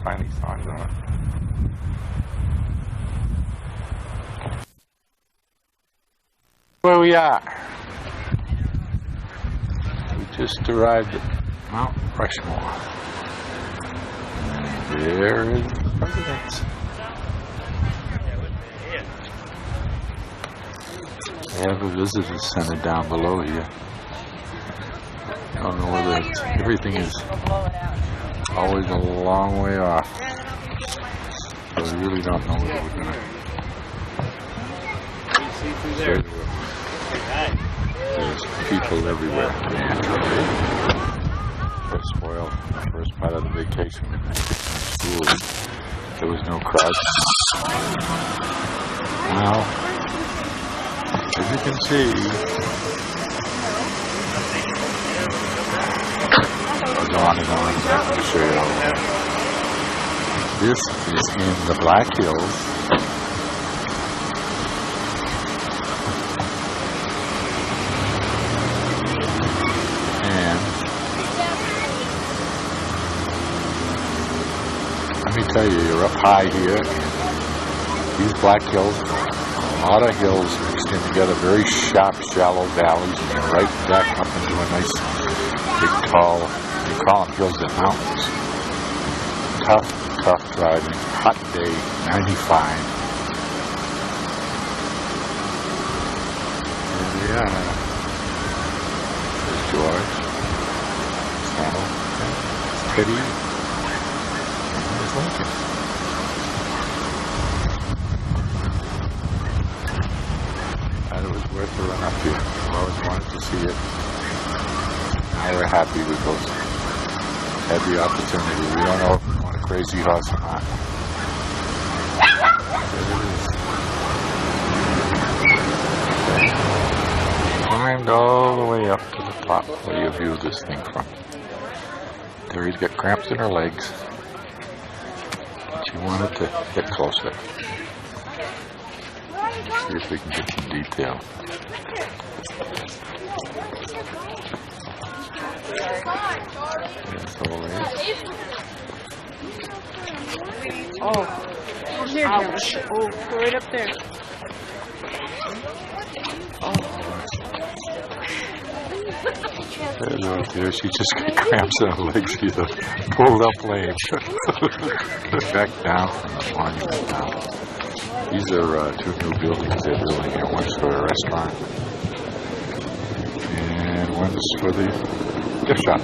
Spiny thorns on it. Where we are. We just arrived at Mount Rushmore. There is the president. They have a visitor center down below here. I don't know whether everything is always a long way off. So we really don't know whether we're going to. There's people everywhere. We're spoiled in the first part of the vacation. There was no crowd. Now, as you can see, I'll go on and on. I'm going to show you all. This is in the Black Hills. Let me tell you, you're up high here, and these Black Hills, a lot of hills mixed in together, very sharp, shallow valleys, and you're right back up into a nice, big, tall, they call them hills and mountains. Tough driving, hot day, 95. Here we are. There's George, Saddle, Teddy. Lincoln. And it was worth the run up here. I always wanted to see it. Now we're happy we both had the opportunity. We don't know if we want a crazy horse or not. There it is. Climbed all the way up to the top where you view this thing from. Terry's got cramps in her legs. She wanted to get closer. See if we can get some detail. There's the lake. Oh, ouch. Oh, right up there. There, she just got cramps in her legs. She's pulled up lame. Back down from the monument now. These are two new buildings they're building here. One's for a restaurant and one's for the gift shop.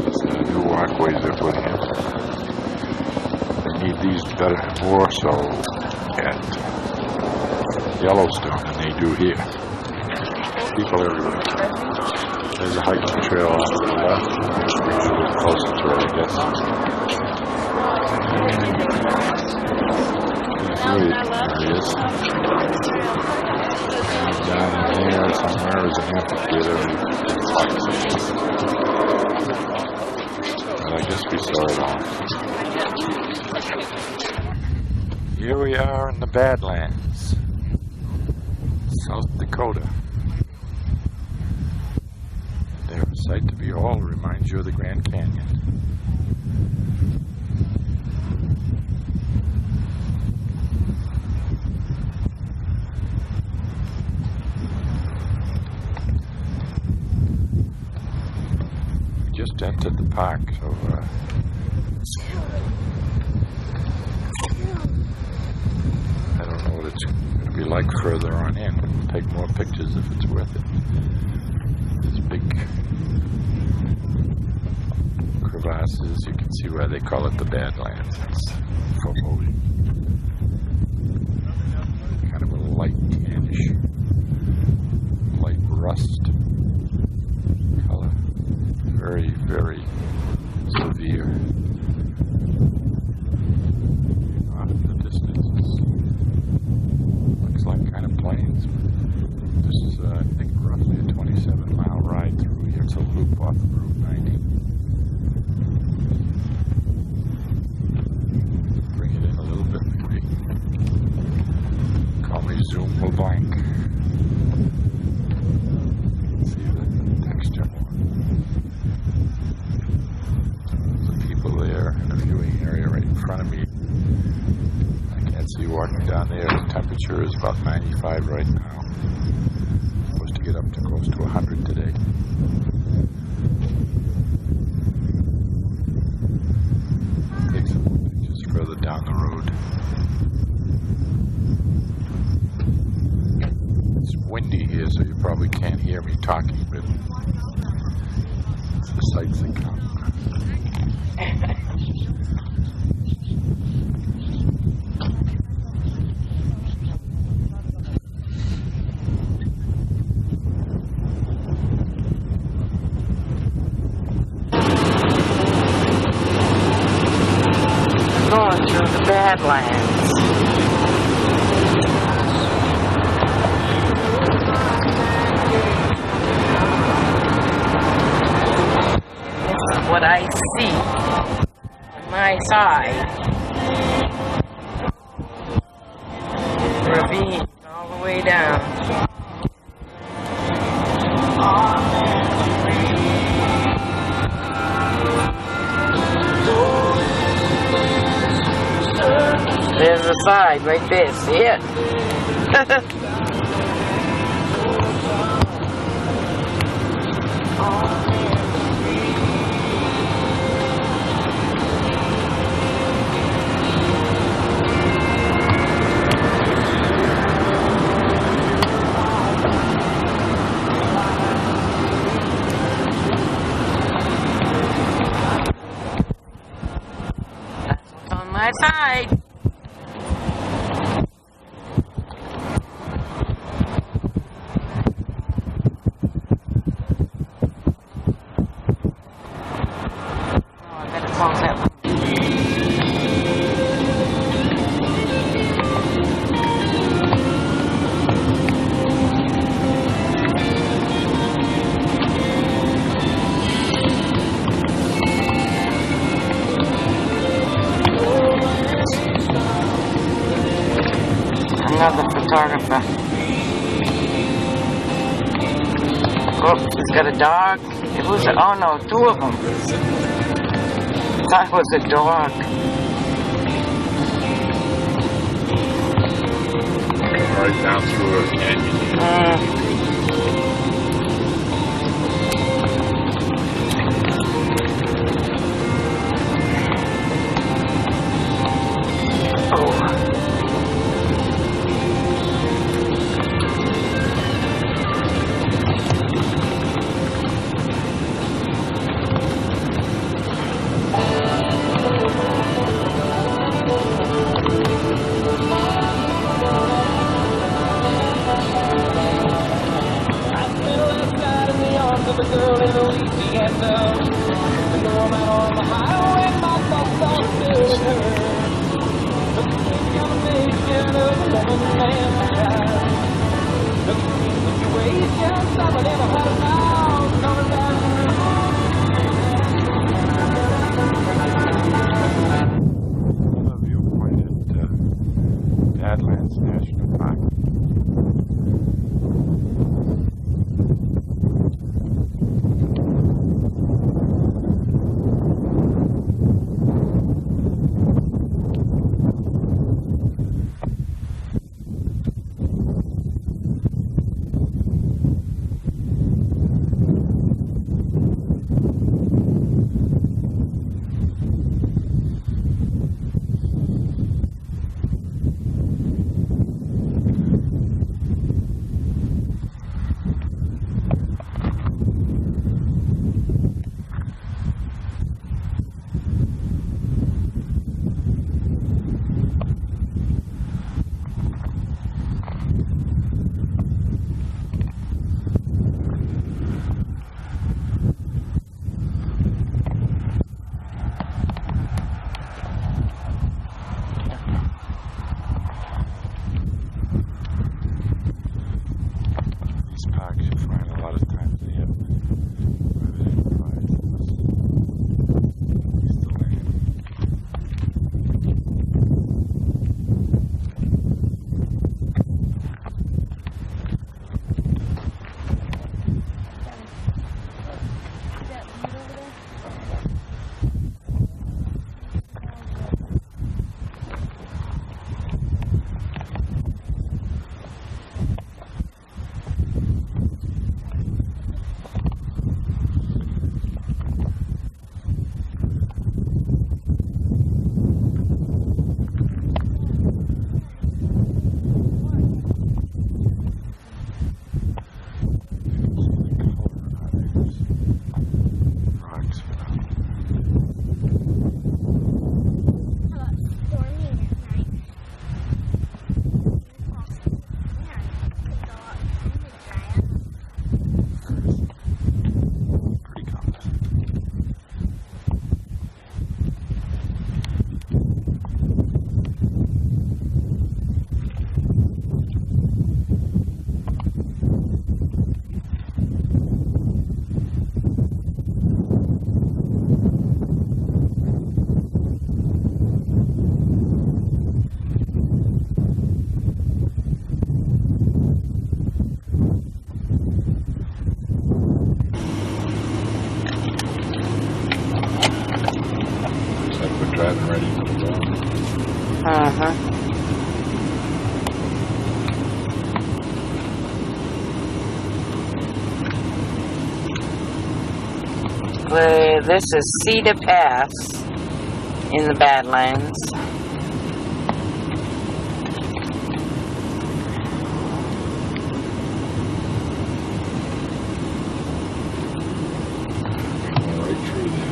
These new walkways they're putting in. They need these better, more so at Yellowstone than they do here. People everywhere. There's a hiking trail off to the left. Brings you a little closer to it, I guess. There he is. And down in here somewhere is an amphitheater. But I guess we saw it all. Here we are in the Badlands, South Dakota. They're a sight to behold. Reminds you of the Grand Canyon. We just entered the park, so I don't know what it's going to be like further on in. We'll take more pictures if it's worth it. There's big crevasses. You can see why they call it the Badlands. It's foreboding. Kind of a light tannish, light rust color. Very, very severe. Off in the distance, looks like kind of plains. This is, I think, roughly a 27-mile ride through here. It's a loop off of Route 90. Bring it in a little bit, maybe. Call me Zoom LeBlanc. See the texture. There's people there in a viewing area right in front of me. I can't see walking down there. The temperature is about 95 right now. Supposed to get up to close to 100 today. Take some more pictures further down the road. It's windy here, so you probably can't hear me talking, but it's the sights that count. Going through the Badlands. This is what I see on my side. Ravine all the way down. There's the side right there, see it? That's what's on my side. Whoops, it's got a dog. It was, oh no, 2 of them. I thought it was a dog. Right down through a canyon. The viewpoint at Badlands National Park. Driving right into the wall. This is Cedar Pass in the Badlands. Going right through there.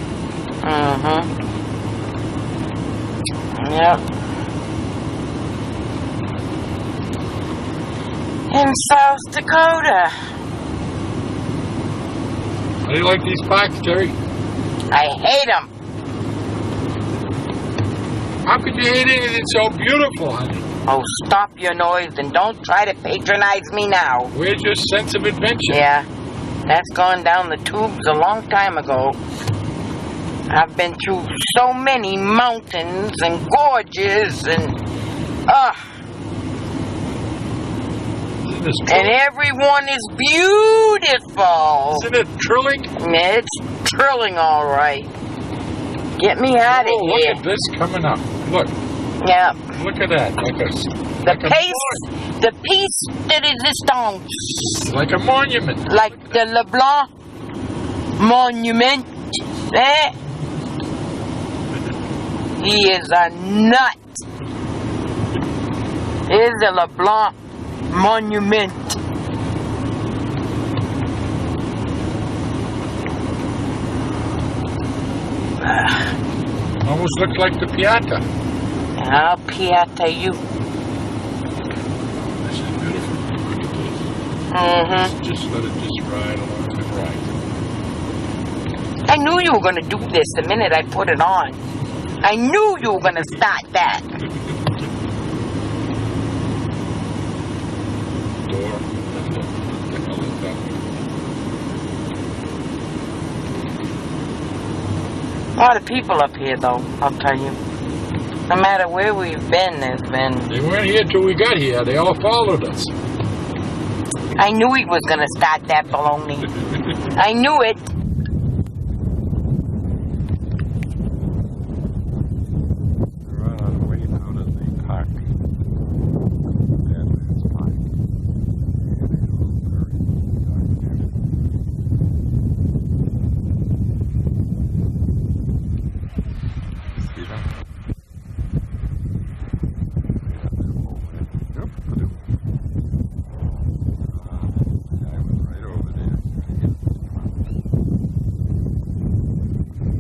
Yep. In South Dakota. How do you like these parks, Terry? I hate them. How could you hate anything so beautiful, honey? Oh, stop your noise and don't try to patronize me now. Where's your sense of adventure? Yeah, that's gone down the tubes a long time ago. I've been through so many mountains and gorges and... Isn't is And trilling. everyone is beautiful. Isn't it trilling? It's trilling all right. Get me out of Oh, look here. at this coming up. Look. Yeah. Look at that. The piece de resistance. Like a monument. Like the LeBlanc monument. Eh? He is a nut. Here's the LeBlanc monument. Almost looks like the Piata. I'll piata you. This is beautiful. Look at this. Mm-hmm. Just let it just ride along the ride. I knew you were going to do this the minute I put it on. I knew you were going to start that. Door. What the hell is that? A lot of people up here, though, I'll tell you. No matter where we've been, there's been... They weren't here till we got here. They all followed us. I knew he was going to start that baloney. I knew it. Right on the way out of the park. Badlands Park. See them? Yep. Guy was right over there.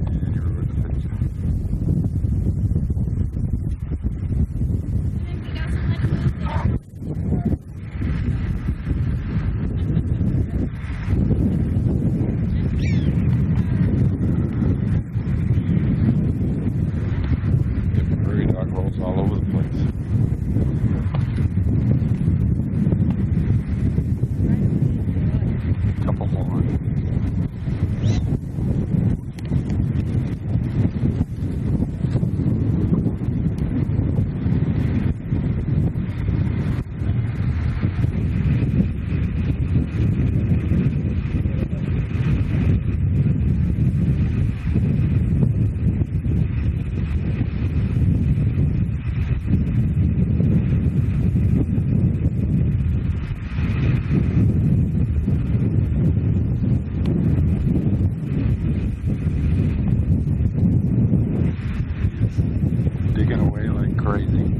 And you were in the picture. Get prairie dog rolls all over the place. Couple more. Digging away like crazy.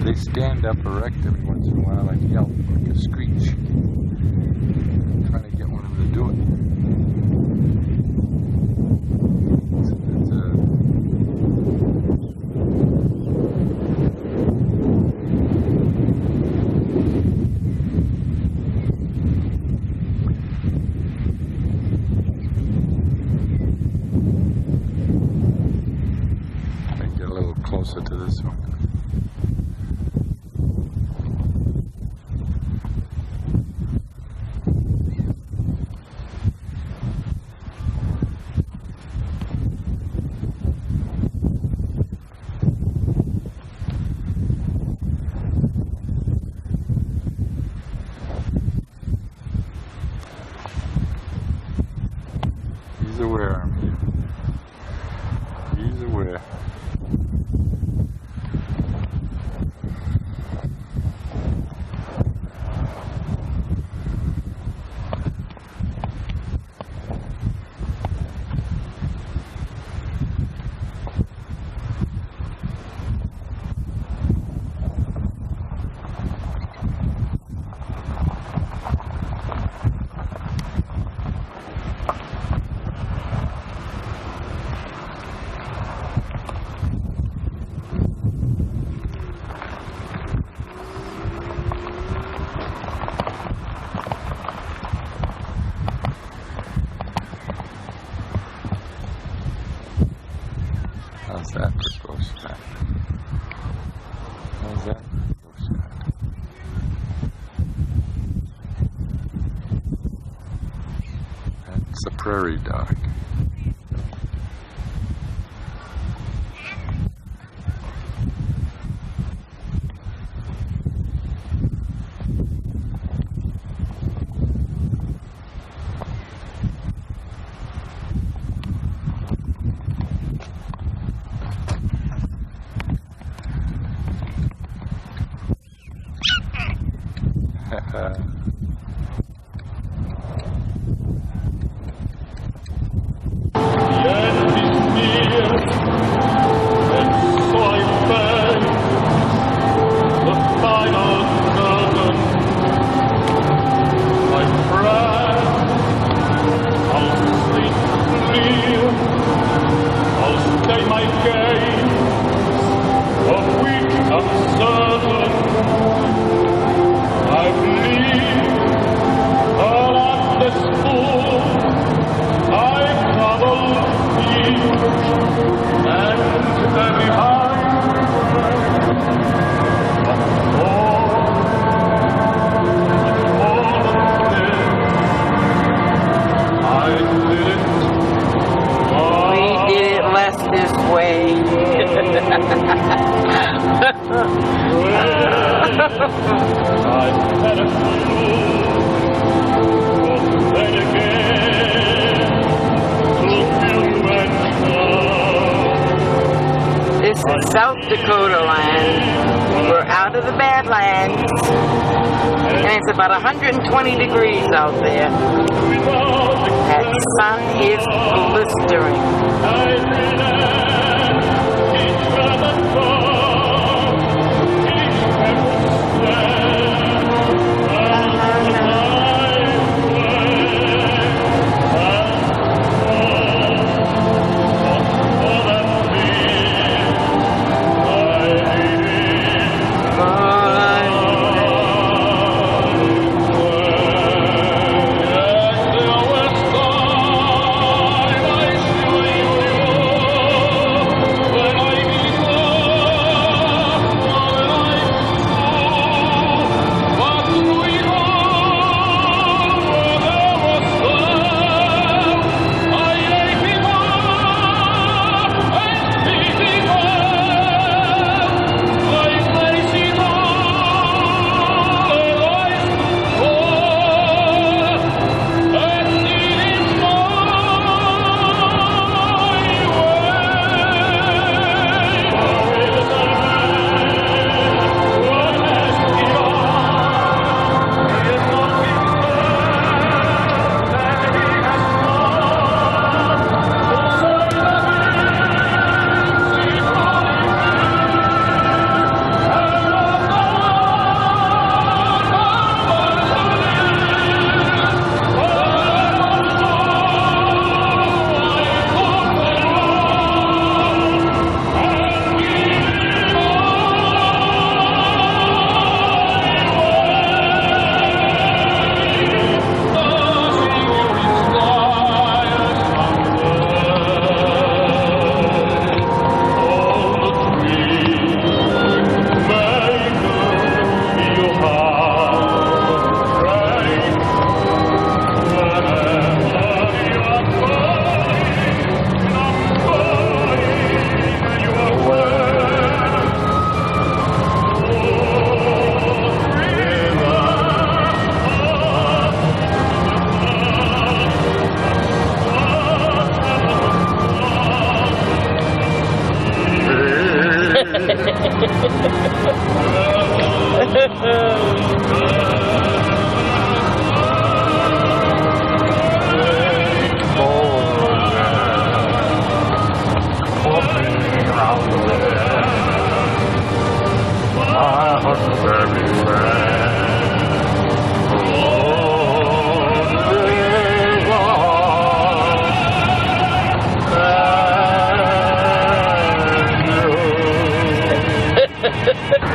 They stand up erect every once in a while and yelp like a screech. I'm trying to get one of them to do it. I can get a little closer to this one. He's aware I'm here. He's aware. That's a prairie dog. This is South Dakota land. We're out of the Badlands, and it's about 120 degrees out there. That sun is blistering.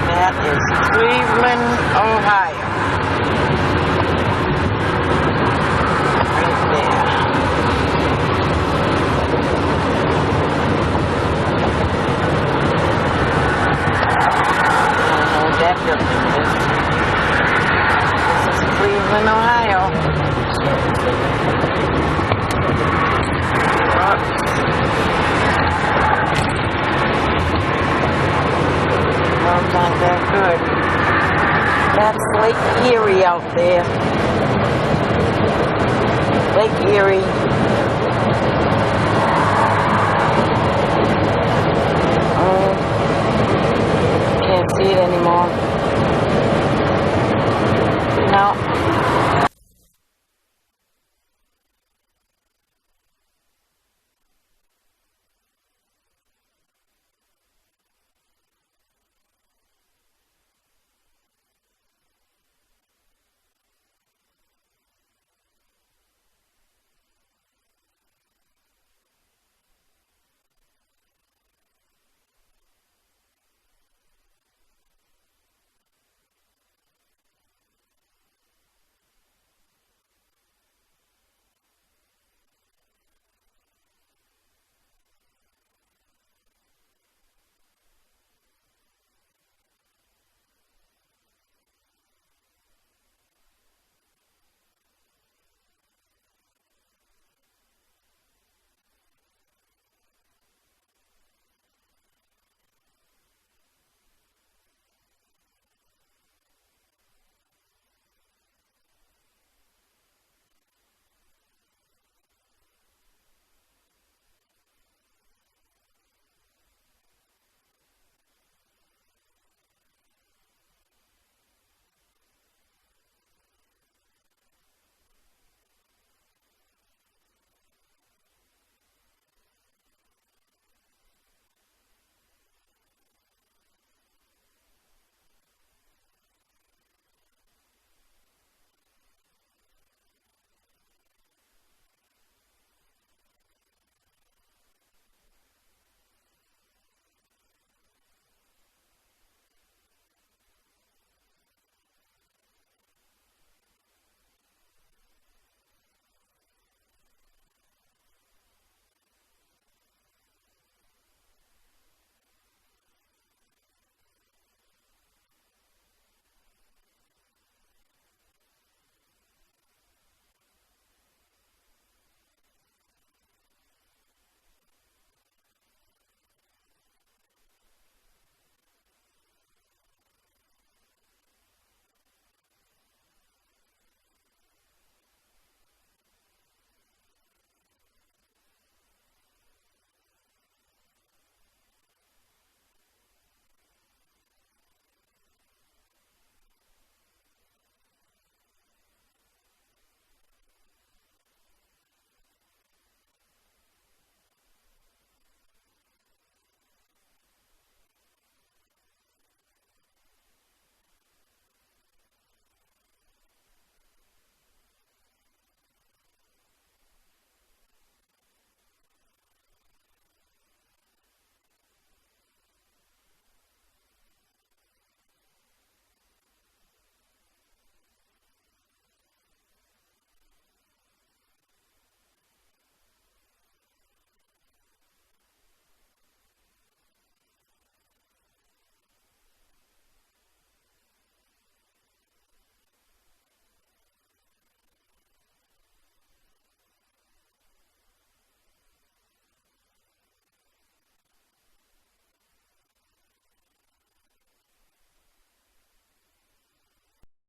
That is Cleveland, Ohio. Right there. I don't know what that building is. This is Cleveland, Ohio. Not that good. That's Lake Erie out there. Lake Erie. Can't see it anymore. No.